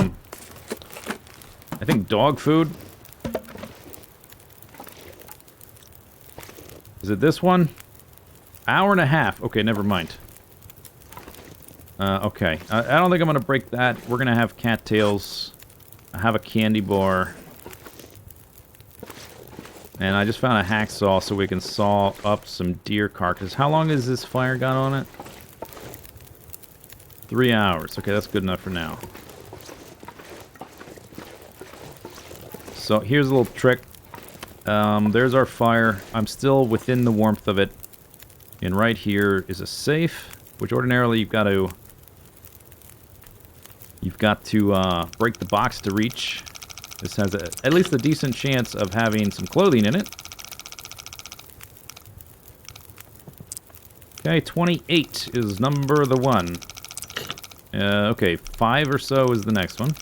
think, dog food. Is it this one? Hour and a half. Okay, never mind. Okay. I don't think I'm going to break that. We're going to have cattails. I have a candy bar. And I just found a hacksaw so we can saw up some deer carcass. How long has this fire got on it? 3 hours. Okay, that's good enough for now. So here's a little trick. There's our fire. I'm still within the warmth of it. And right here is a safe, which ordinarily you've got to break the box to reach. This has at least a decent chance of having some clothing in it. Okay, 28 is number the one. Okay, 5 or so is the next one.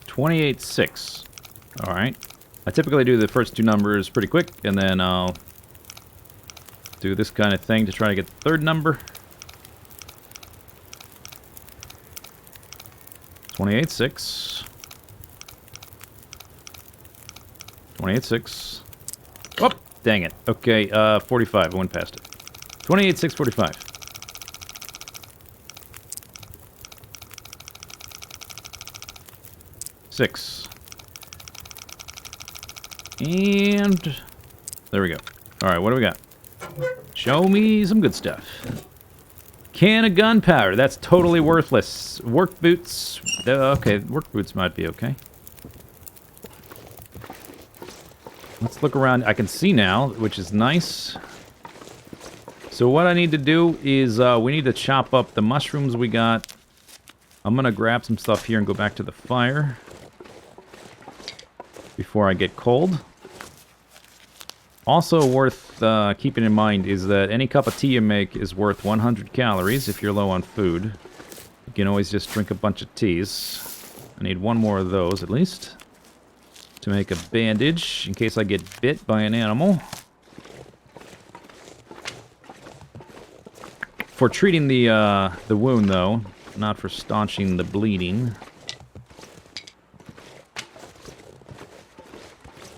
$28.6. Alright. I typically do the first two numbers pretty quick, and then I'll do this kind of thing to try to get the third number. 28.6. 28.6. Oh, dang it. Okay, 45. I went past it. 28.645. Six. And there we go. Alright, what do we got? Show me some good stuff. Can of gunpowder. That's totally worthless. Work boots. Okay, work boots might be okay. Let's look around. I can see now, which is nice. So what I need to do is we need to chop up the mushrooms we got. I'm going to grab some stuff here and go back to the fire before I get cold. Also worth keeping in mind is that any cup of tea you make is worth 100 calories if you're low on food. You can always just drink a bunch of teas. I need one more of those at least to make a bandage in case I get bit by an animal. For treating the wound though, not for staunching the bleeding.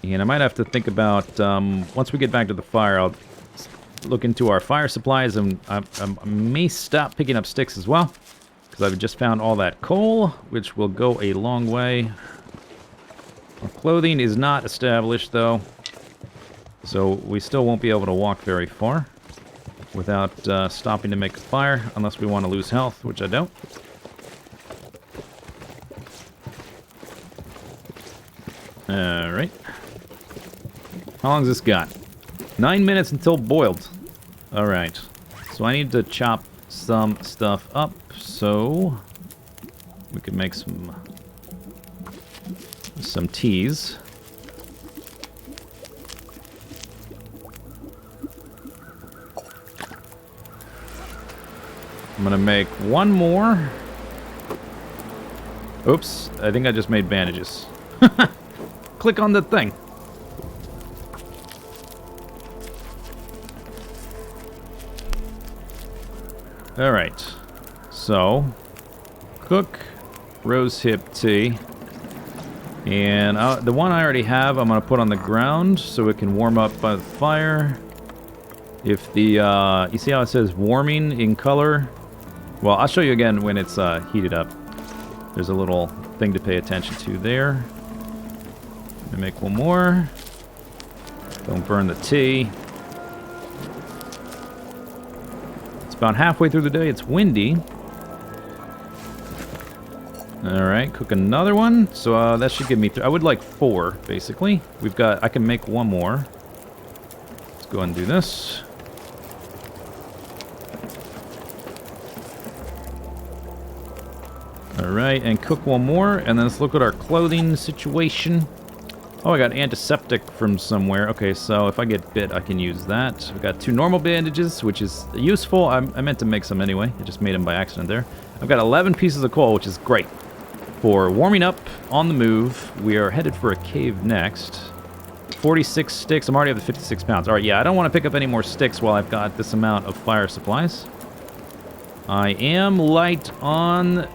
And I might have to think about, once we get back to the fire, I'll look into our fire supplies, and I may stop picking up sticks as well, because I've just found all that coal, which will go a long way. Our clothing is not established, though, so we still won't be able to walk very far without stopping to make a fire, unless we want to lose health, which I don't. Alright. How long has this got? 9 minutes until boiled. Alright. So I need to chop some stuff up so we can make some teas. I'm gonna make one more. Oops, I think I just made bandages. Click on the thing. Alright. So, cook rosehip tea. And the one I already have, I'm going to put on the ground so it can warm up by the fire. If the, you see how it says warming in color? Well, I'll show you again when it's heated up. There's a little thing to pay attention to there. Let me make one more. Don't burn the tea. It's about halfway through the day. It's windy. Alright, cook another one. So that should give me... I would like 4, basically. We've got... I can make one more. Let's go ahead and do this. Alright, and cook one more. And then let's look at our clothing situation. Oh, I got antiseptic from somewhere. Okay, so if I get bit, I can use that. I've got 2 normal bandages, which is useful. I meant to make some anyway. I just made them by accident there. I've got 11 pieces of coal, which is great. For warming up on the move, we are headed for a cave next. 46 sticks. I'm already up to 56 pounds. All right, yeah, I don't want to pick up any more sticks while I've got this amount of fire supplies. I am light on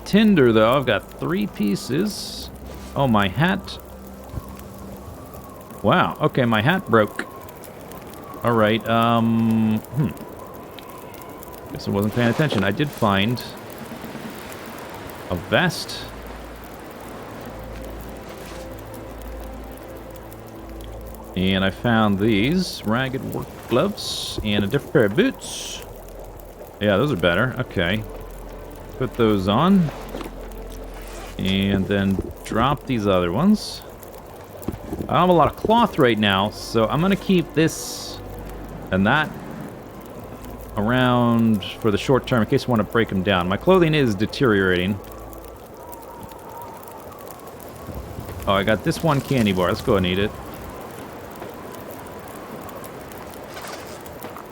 tinder, though. I've got 3 pieces. Oh, my hat... Wow, okay, my hat broke. Alright, Guess I wasn't paying attention. I did find a vest. And I found these ragged work gloves and a different pair of boots. Yeah, those are better. Okay. Put those on. And then drop these other ones. I don't have a lot of cloth right now, so I'm going to keep this and that around for the short term in case I want to break them down. My clothing is deteriorating. Oh, I got this one candy bar. Let's go and eat it.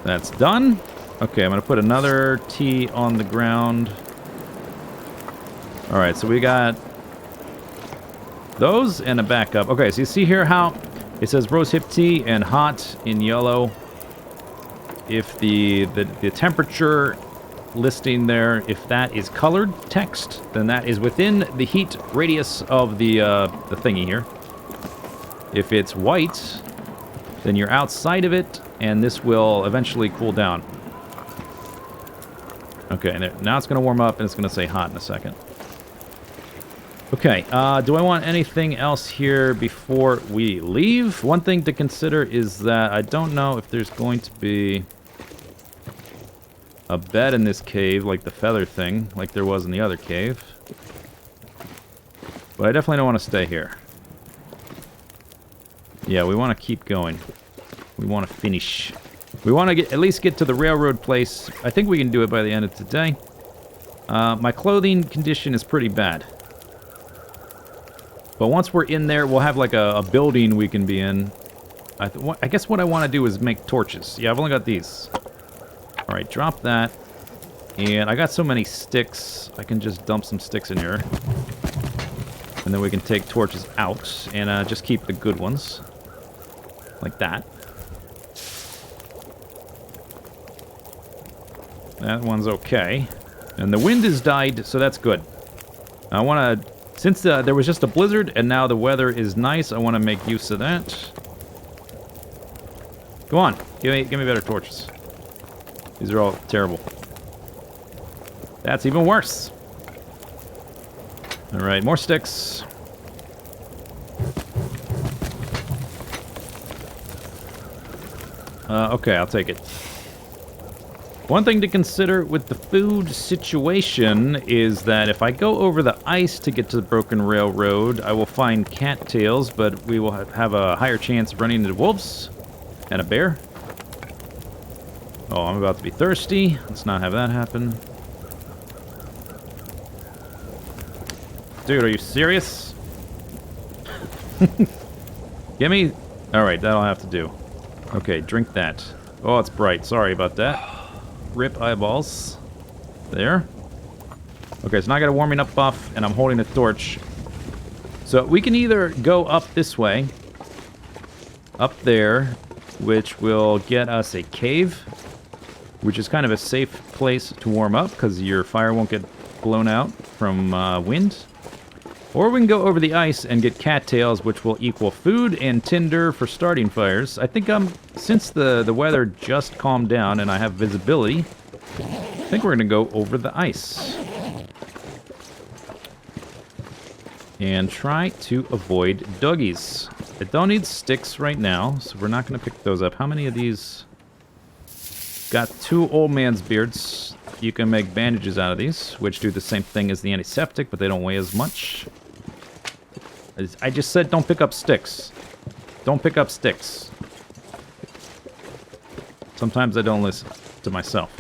That's done. Okay, I'm going to put another tea on the ground. Alright, so we got... those and a backup. Okay, so you see here how it says rosehip tea and hot in yellow. If the temperature listing there, if that is colored text, then that is within the heat radius of the thingy here. If it's white, then you're outside of it, and this will eventually cool down. Okay, now it's going to warm up, and it's going to say hot in a second. Okay, do I want anything else here before we leave? One thing to consider is that I don't know if there's going to be a bed in this cave, like the feather thing, like there was in the other cave. But I definitely don't want to stay here. Yeah, we want to keep going. We want to finish. We want to at least get to the railroad place. I think we can do it by the end of today. My clothing condition is pretty bad. But once we're in there, we'll have like a building we can be in. I guess what I want to do is make torches. Yeah, I've only got these. Alright, drop that. And I got so many sticks, I can just dump some sticks in here. And then we can take torches out and just keep the good ones. Like that. That one's okay. And the wind has died, so that's good. I want to Since there was just a blizzard and now the weather is nice, I want to make use of that. Go on, give me better torches. These are all terrible. That's even worse. All right, more sticks. Okay, I'll take it. One thing to consider with the food situation is that if I go over the ice to get to the broken railroad, I will find cattails, but we will have a higher chance of running into wolves and a bear. Oh, I'm about to be thirsty. Let's not have that happen. Dude, are you serious? Gimme. Alright, that'll have to do. Okay, drink that. Oh, it's bright. Sorry about that. Rip eyeballs. There. Okay, so now I got a warming up buff, and I'm holding a torch. So we can either go up this way, up there, which will get us a cave, which is kind of a safe place to warm up, because your fire won't get blown out from wind. Or we can go over the ice and get cattails, which will equal food and tinder for starting fires. I think since the weather just calmed down and I have visibility, I think we're going to go over the ice. And try to avoid doggies. I don't need sticks right now, so we're not going to pick those up. How many of these? Got 2 old man's beards. You can make bandages out of these, which do the same thing as the antiseptic, but they don't weigh as much. I just said don't pick up sticks. Don't pick up sticks. Sometimes I don't listen to myself.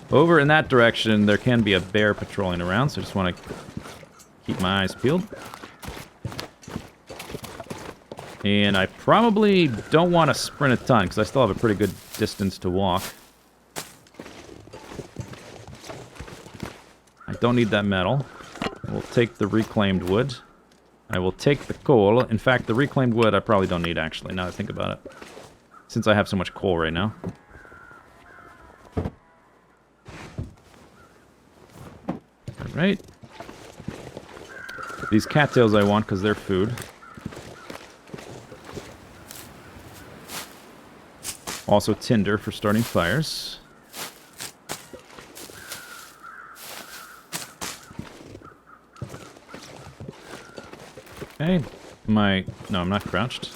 Over in that direction, there can be a bear patrolling around, so I just want to keep my eyes peeled. And I probably don't want to sprint a ton, because I still have a pretty good distance to walk. I don't need that metal. We'll take the reclaimed wood. I will take the coal. In fact, the reclaimed wood I probably don't need, actually, now that I think about it. Since I have so much coal right now. Alright. These cattails I want because they're food. Also tinder for starting fires. Okay. No, I'm not crouched.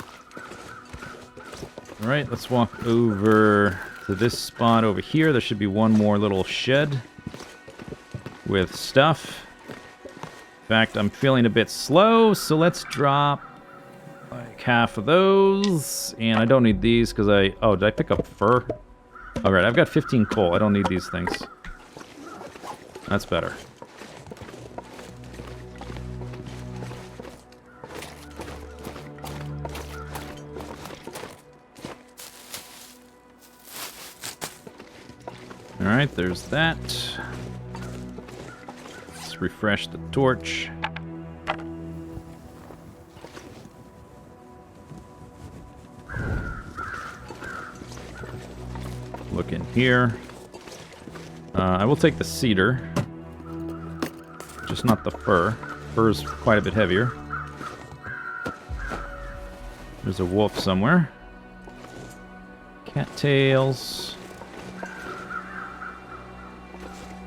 Alright, let's walk over to this spot over here. There should be one more little shed with stuff. In fact, I'm feeling a bit slow, so let's drop like half of those. And I don't need these because oh, did I pick up fur? Alright, I've got 15 coal. I don't need these things. That's better. Alright, there's that. Let's refresh the torch. Look in here. I will take the cedar. Just not the fir. Fur's quite a bit heavier. There's a wolf somewhere. Cattails.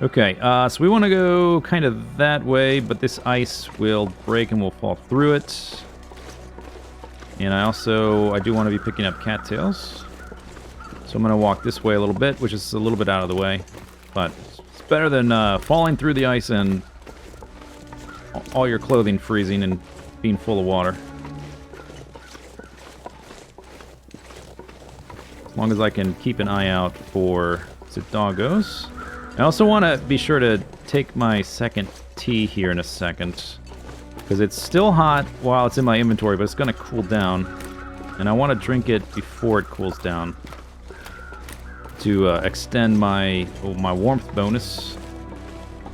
Okay, so we want to go kind of that way, but this ice will break and we'll fall through it. And I do want to be picking up cattails. So I'm going to walk this way a little bit, which is a little bit out of the way. But it's better than falling through the ice and all your clothing freezing and being full of water. As long as I can keep an eye out for doggos. I also want to be sure to take my second tea here in a second. Because it's still hot while it's in my inventory, but it's going to cool down. And I want to drink it before it cools down. To extend my warmth bonus.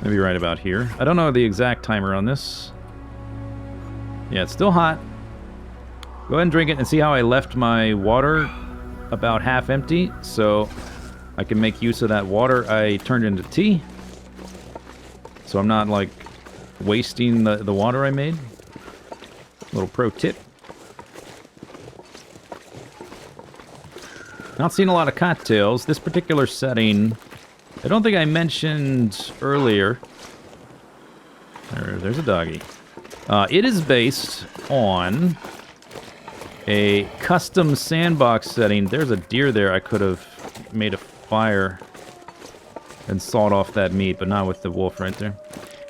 Maybe right about here. I don't know the exact timer on this. Yeah, it's still hot. Go ahead and drink it and see how I left my water about half empty. So I can make use of that water I turned into tea. So I'm not like wasting the water I made. Little pro tip. Not seeing a lot of cocktails. This particular setting, I don't think I mentioned earlier. There's a doggy. It is based on a custom sandbox setting. There's a deer there. I could have made a fire and sawed off that meat, but not with the wolf right there.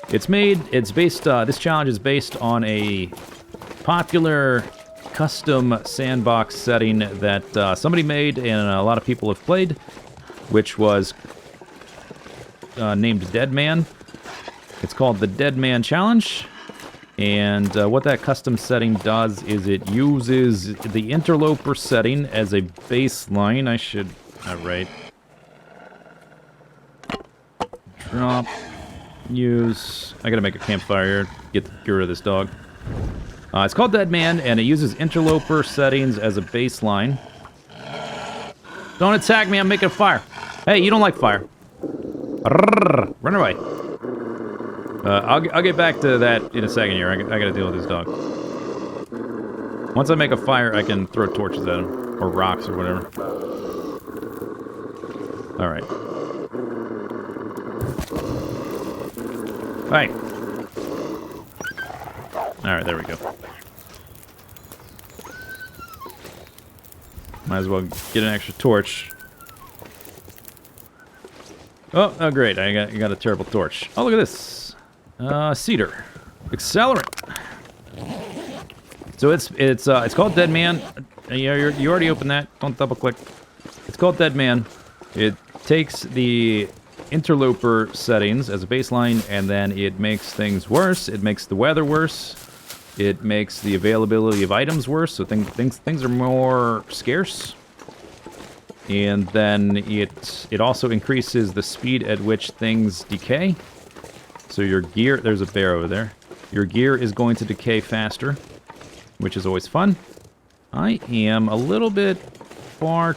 It's based, this challenge is based on a popular custom sandbox setting that somebody made and a lot of people have played, which was named Dead Man. It's called the Dead Man Challenge, and what that custom setting does is it uses the Interloper setting as a baseline. Alright. Drop. Use. I gotta make a campfire here, get rid of this dog. It's called Dead Man, and it uses Interloper settings as a baseline. Don't attack me, I'm making a fire. Hey, you don't like fire. Run away. I'll get back to that in a second here. I gotta deal with this dog. Once I make a fire, I can throw torches at him. Or rocks or whatever. Alright. Alright. Alright, there we go. Might as well get an extra torch. Oh, great. I got a terrible torch. Oh, look at this. Cedar. Accelerant. So it's called Dead Man. You already opened that. Don't double click. It's called Dead Man. It takes the Interloper settings as a baseline, and then it makes things worse. It makes the weather worse. It makes the availability of items worse, so things are more scarce. And then it also increases the speed at which things decay. So your gear, there's a bear over there. Your gear is going to decay faster, which is always fun. I am a little bit far.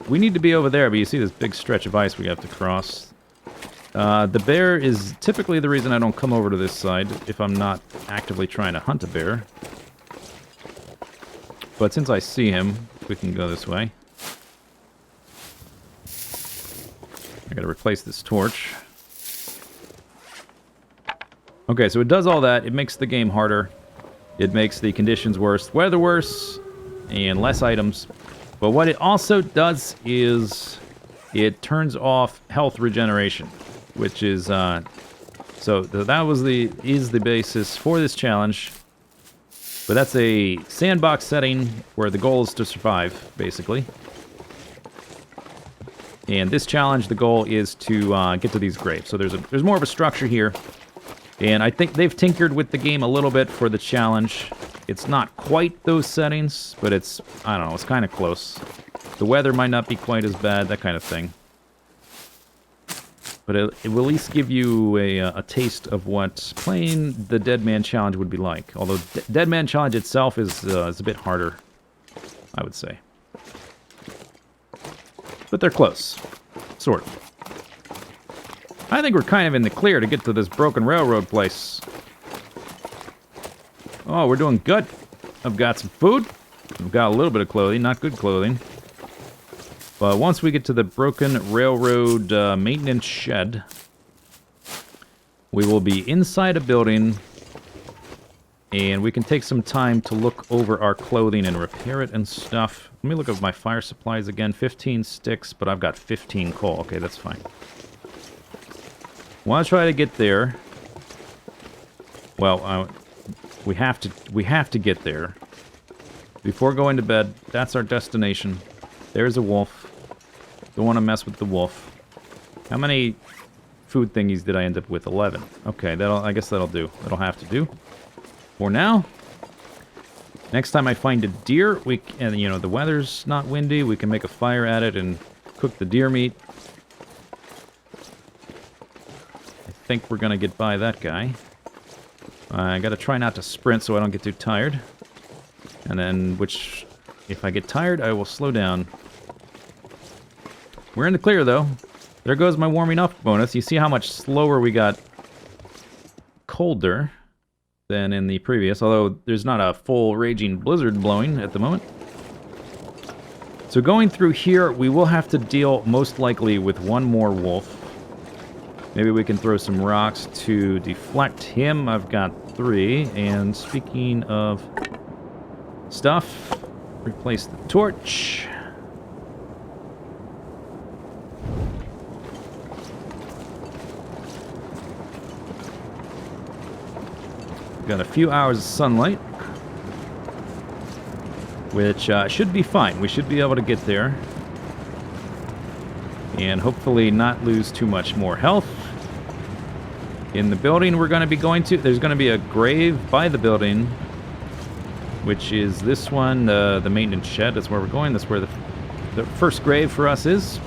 We need to be over there, but you see this big stretch of ice we have to cross. The bear is typically the reason I don't come over to this side if I'm not actively trying to hunt a bear. But since I see him, we can go this way. I gotta replace this torch. Okay, so it does all that. It makes the game harder. It makes the conditions worse, weather worse, and less items. But what it also does is it turns off health regeneration, which is so that is the basis for this challenge. But that's a sandbox setting where the goal is to survive, basically. And this challenge, the goal is to get to these graves. So there's more of a structure here. And I think they've tinkered with the game a little bit for the challenge. It's not quite those settings, but it's, I don't know, it's kind of close. The weather might not be quite as bad, that kind of thing. But it will at least give you a taste of what playing the Dead Man Challenge would be like. Although Dead Man Challenge itself is a bit harder, I would say. But they're close. Sort of. I think we're kind of in the clear to get to this broken railroad place. Oh, we're doing good. I've got some food. I've got a little bit of clothing, not good clothing. But once we get to the broken railroad maintenance shed, we will be inside a building, and we can take some time to look over our clothing and repair it and stuff. Let me look at my fire supplies again. 15 sticks, but I've got 15 coal. Okay, that's fine. Want to try to get there. Well, we have to get there before going to bed. That's our destination. There's a wolf. Don't want to mess with the wolf. How many food thingies did I end up with? 11. Okay, I guess that'll do. That'll have to do for now. Next time I find a deer, and you know the weather's not windy, we can make a fire at it and cook the deer meat. I think we're gonna get by that guy. I gotta try not to sprint so I don't get too tired. And then, if I get tired, I will slow down. We're in the clear, though. There goes my warming up bonus. You see how much slower we got colder than in the previous, although there's not a full raging blizzard blowing at the moment. So going through here, we will have to deal most likely with one more wolf. Maybe we can throw some rocks to deflect him. I've got 3. And speaking of stuff, replace the torch. Got a few hours of sunlight, which should be fine. We should be able to get there. And hopefully not lose too much more health. In the building we're going to be going to, there's going to be a grave by the building, which is this one, the maintenance shed. That's where we're going. That's where the first grave for us is.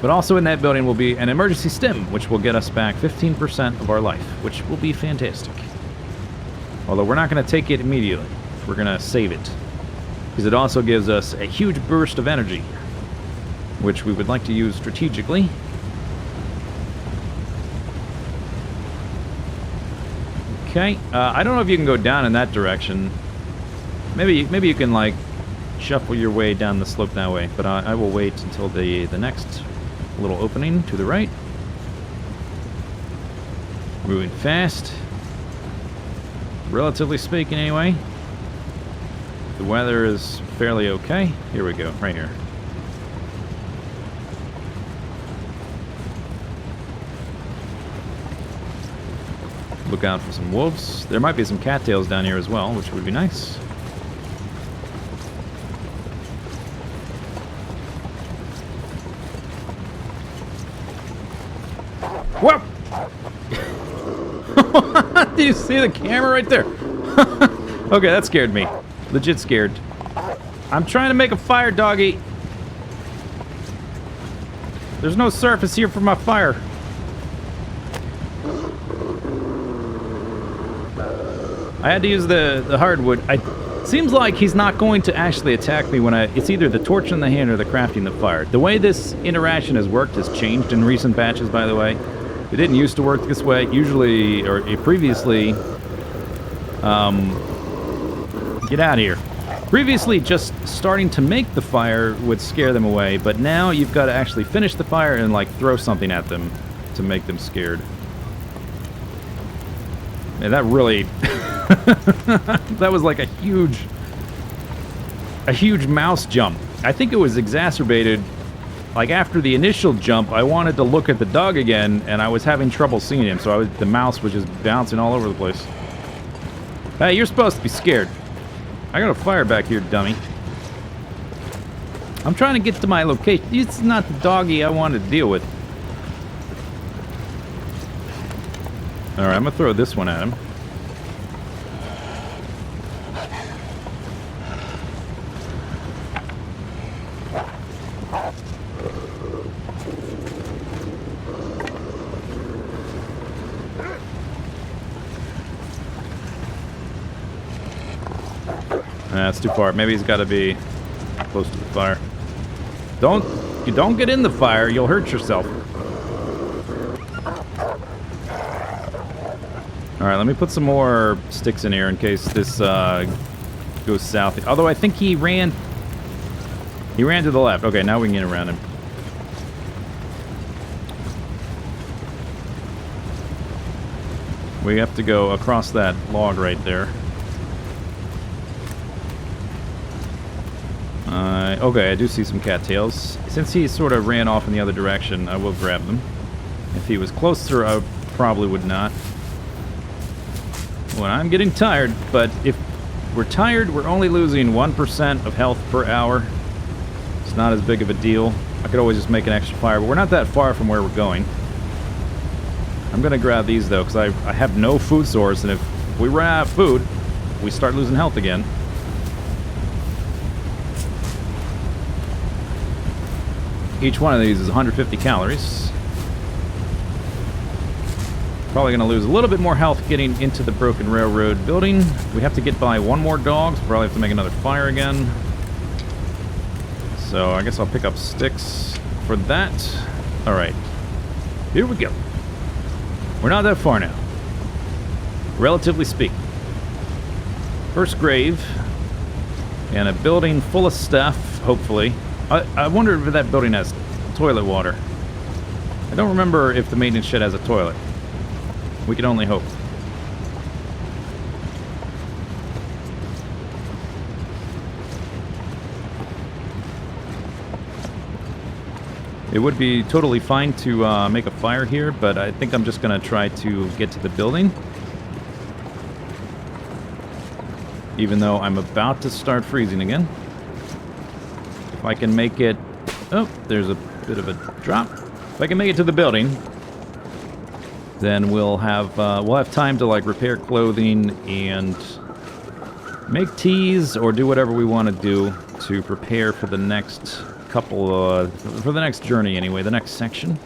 But also in that building will be an emergency stim, which will get us back 15% of our life, which will be fantastic. Although we're not going to take it immediately. We're going to save it. Because it also gives us a huge burst of energy, which we would like to use strategically. Okay, I don't know if you can go down in that direction. Maybe you can, like, shuffle your way down the slope that way, but I will wait until the next little opening to the right. Moving fast. Relatively speaking, anyway. The weather is fairly okay. Here we go, right here. Look out for some wolves. There might be some cattails down here as well, which would be nice. Whoa! Do you see the camera right there? Okay, that scared me. Legit scared. I'm trying to make a fire, doggy. There's no surface here for my fire. I had to use the hardwood. Seems like he's not going to actually attack me when it's either the torch in the hand or the crafting the fire. The way this interaction has worked has changed in recent patches, by the way. It didn't used to work this way. Usually, or previously, get out of here. Previously, just starting to make the fire would scare them away, but now you've got to actually finish the fire and, like, throw something at them to make them scared. Man, that really... that was like a huge mouse jump. I think it was exacerbated. Like, after the initial jump, I wanted to look at the dog again, and I was having trouble seeing him, so the mouse was just bouncing all over the place. Hey, you're supposed to be scared. I got a fire back here, dummy. I'm trying to get to my location. It's not the doggy I wanted to deal with. Alright, I'm gonna throw this one at him. That's too far. Maybe he's got to be close to the fire. You don't get in the fire. You'll hurt yourself. All right, let me put some more sticks in here in case this goes south. Although I think he ran to the left. Okay, now we can get around him. We have to go across that log right there. Okay, I do see some cattails. Since he sort of ran off in the other direction, I will grab them. If he was closer, I probably would not. Well, I'm getting tired, but if we're tired, we're only losing 1% of health per hour. It's not as big of a deal. I could always just make an extra fire, but we're not that far from where we're going. I'm going to grab these, though, because I have no food source, and if we run out of food, we start losing health again. Each one of these is 150 calories. Probably going to lose a little bit more health getting into the broken railroad building. We have to get by one more dog, so we'll probably have to make another fire again. So I guess I'll pick up sticks for that. Alright. Here we go. We're not that far now. Relatively speaking. First grave. And a building full of stuff, hopefully. I wonder if that building has toilet water. I don't remember if the maintenance shed has a toilet. We can only hope. It would be totally fine to make a fire here, but I think I'm just going to try to get to the building. Even though I'm about to start freezing again. If I can make it... Oh, there's a bit of a drop. If I can make it to the building, then we'll have time to like repair clothing and make teas or do whatever we want to do to prepare for the next couple, for the next journey anyway, the next section.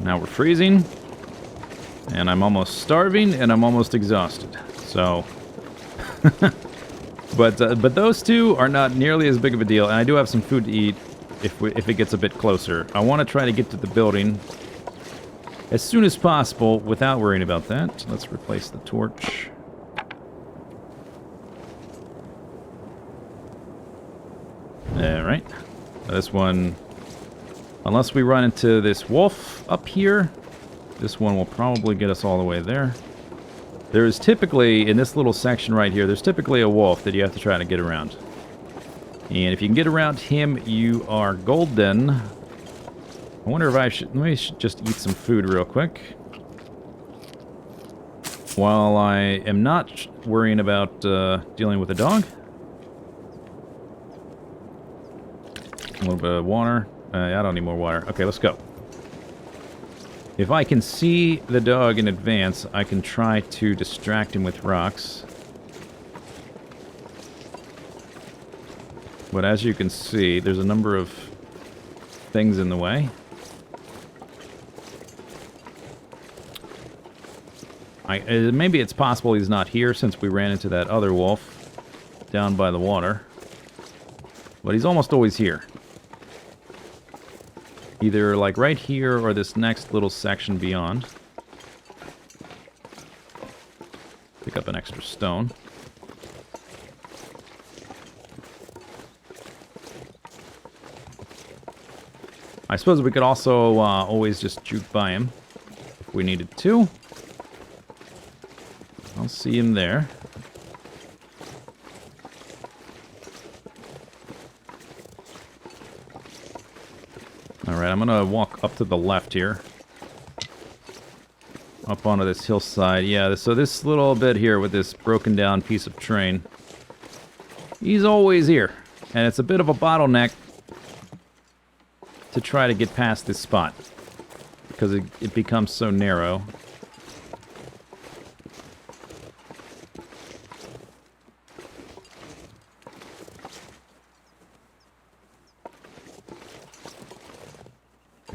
Now we're freezing, and I'm almost starving, and I'm almost exhausted. So, but those two are not nearly as big of a deal, and I do have some food to eat if it gets a bit closer. I want to try to get to the building as soon as possible without worrying about that. Let's replace the torch. Alright. This one, unless we run into this wolf up here, this one will probably get us all the way there. There's typically, in this little section right here, there's typically a wolf that you have to try to get around. And if you can get around him, you are golden. I wonder if I should... Let me just eat some food real quick. While I am not worrying about dealing with a dog. A little bit of water. I don't need more water. Okay, let's go. If I can see the dog in advance, I can try to distract him with rocks. But as you can see, there's a number of things in the way. Maybe it's possible he's not here since we ran into that other wolf down by the water. But he's almost always here. Either like right here or this next little section beyond. Pick up an extra stone. I suppose we could also always just juke by him if we needed to. I'll see him there. Alright, I'm gonna walk up to the left here. Up onto this hillside. Yeah, so this little bit here with this broken down piece of terrain. He's always here. And it's a bit of a bottleneck to try to get past this spot. Because it becomes so narrow.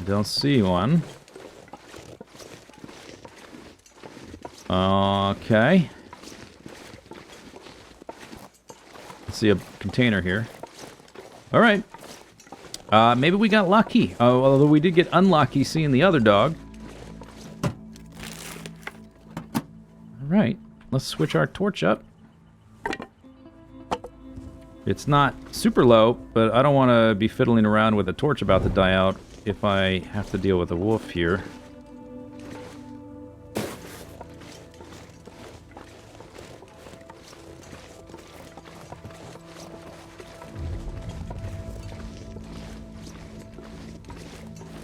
Don't see one. Okay. Let's see a container here. Alright. Maybe we got lucky. Although we did get unlucky seeing the other dog. Alright. Let's switch our torch up. It's not super low, but I don't want to be fiddling around with a torch about to die out if I have to deal with a wolf here.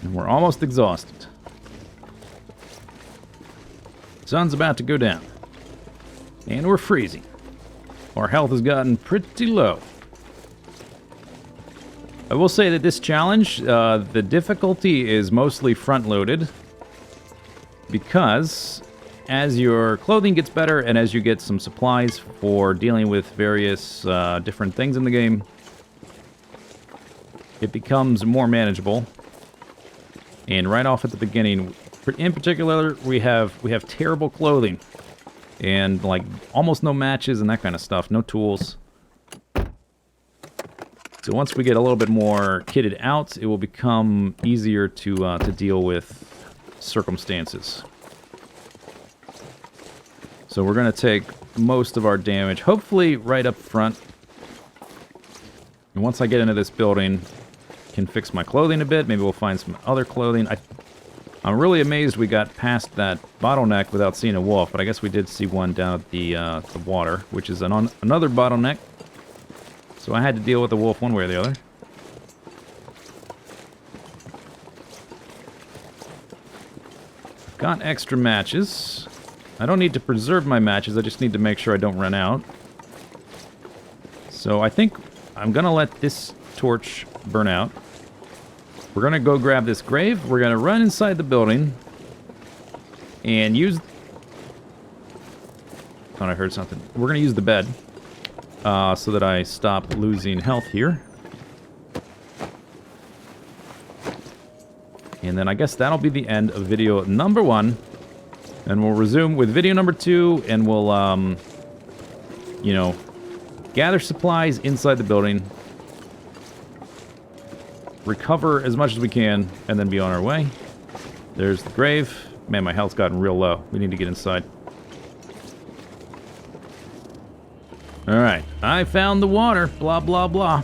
And we're almost exhausted. Sun's about to go down. And we're freezing. Our health has gotten pretty low. I will say that this challenge, the difficulty is mostly front-loaded, because as your clothing gets better and as you get some supplies for dealing with various different things in the game, it becomes more manageable. And right off at the beginning, in particular, we have terrible clothing and like almost no matches and that kind of stuff, no tools. So once we get a little bit more kitted out, it will become easier to deal with circumstances. So we're going to take most of our damage, hopefully right up front. And once I get into this building, can fix my clothing a bit. Maybe we'll find some other clothing. I'm really amazed we got past that bottleneck without seeing a wolf, but I guess we did see one down at the water, which is another bottleneck. So I had to deal with the wolf one way or the other. Got extra matches. I don't need to preserve my matches, I just need to make sure I don't run out. So I think I'm gonna let this torch burn out. We're gonna go grab this grave, we're gonna run inside the building, and use... Thought I heard something. We're gonna use the bed, so that I stop losing health here. And then I guess that'll be the end of video number 1. And we'll resume with video number 2, and we'll, you know, gather supplies inside the building, recover as much as we can, and then be on our way. There's the grave. Man, my health's gotten real low. We need to get inside. Alright, I found the water. Blah, blah, blah.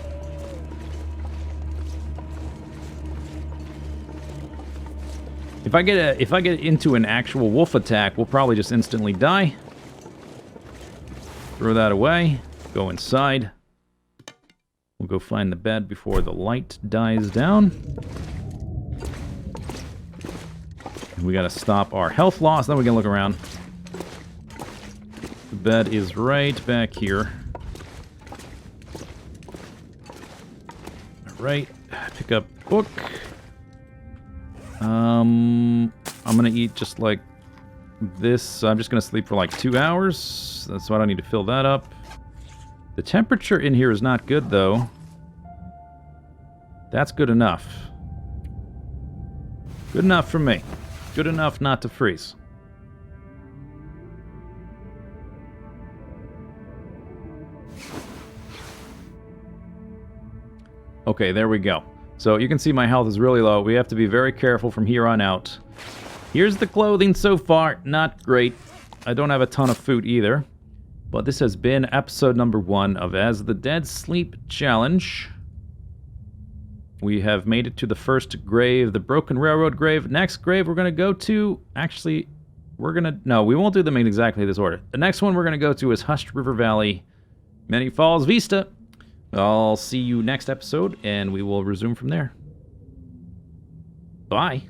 If I get into an actual wolf attack, we'll probably just instantly die. Throw that away. Go inside. We'll go find the bed before the light dies down. And we gotta stop our health loss, then we can look around. The bed is right back here. Alright, pick up book. I'm gonna eat just like this. I'm just gonna sleep for like 2 hours, so I don't need to fill that up. The temperature in here is not good, though. That's good enough. Good enough for me. Good enough not to freeze. Okay, there we go. So you can see my health is really low. We have to be very careful from here on out. Here's the clothing so far. Not great. I don't have a ton of food either. But this has been episode number 1 of As the Dead Sleep Challenge. We have made it to the first grave, the Broken Railroad grave. Next grave we're going to go to... Actually, we're going to... No, we won't do them in exactly this order. The next one we're going to go to is Hushed River Valley, Many Falls Vista. I'll see you next episode, and we will resume from there. Bye.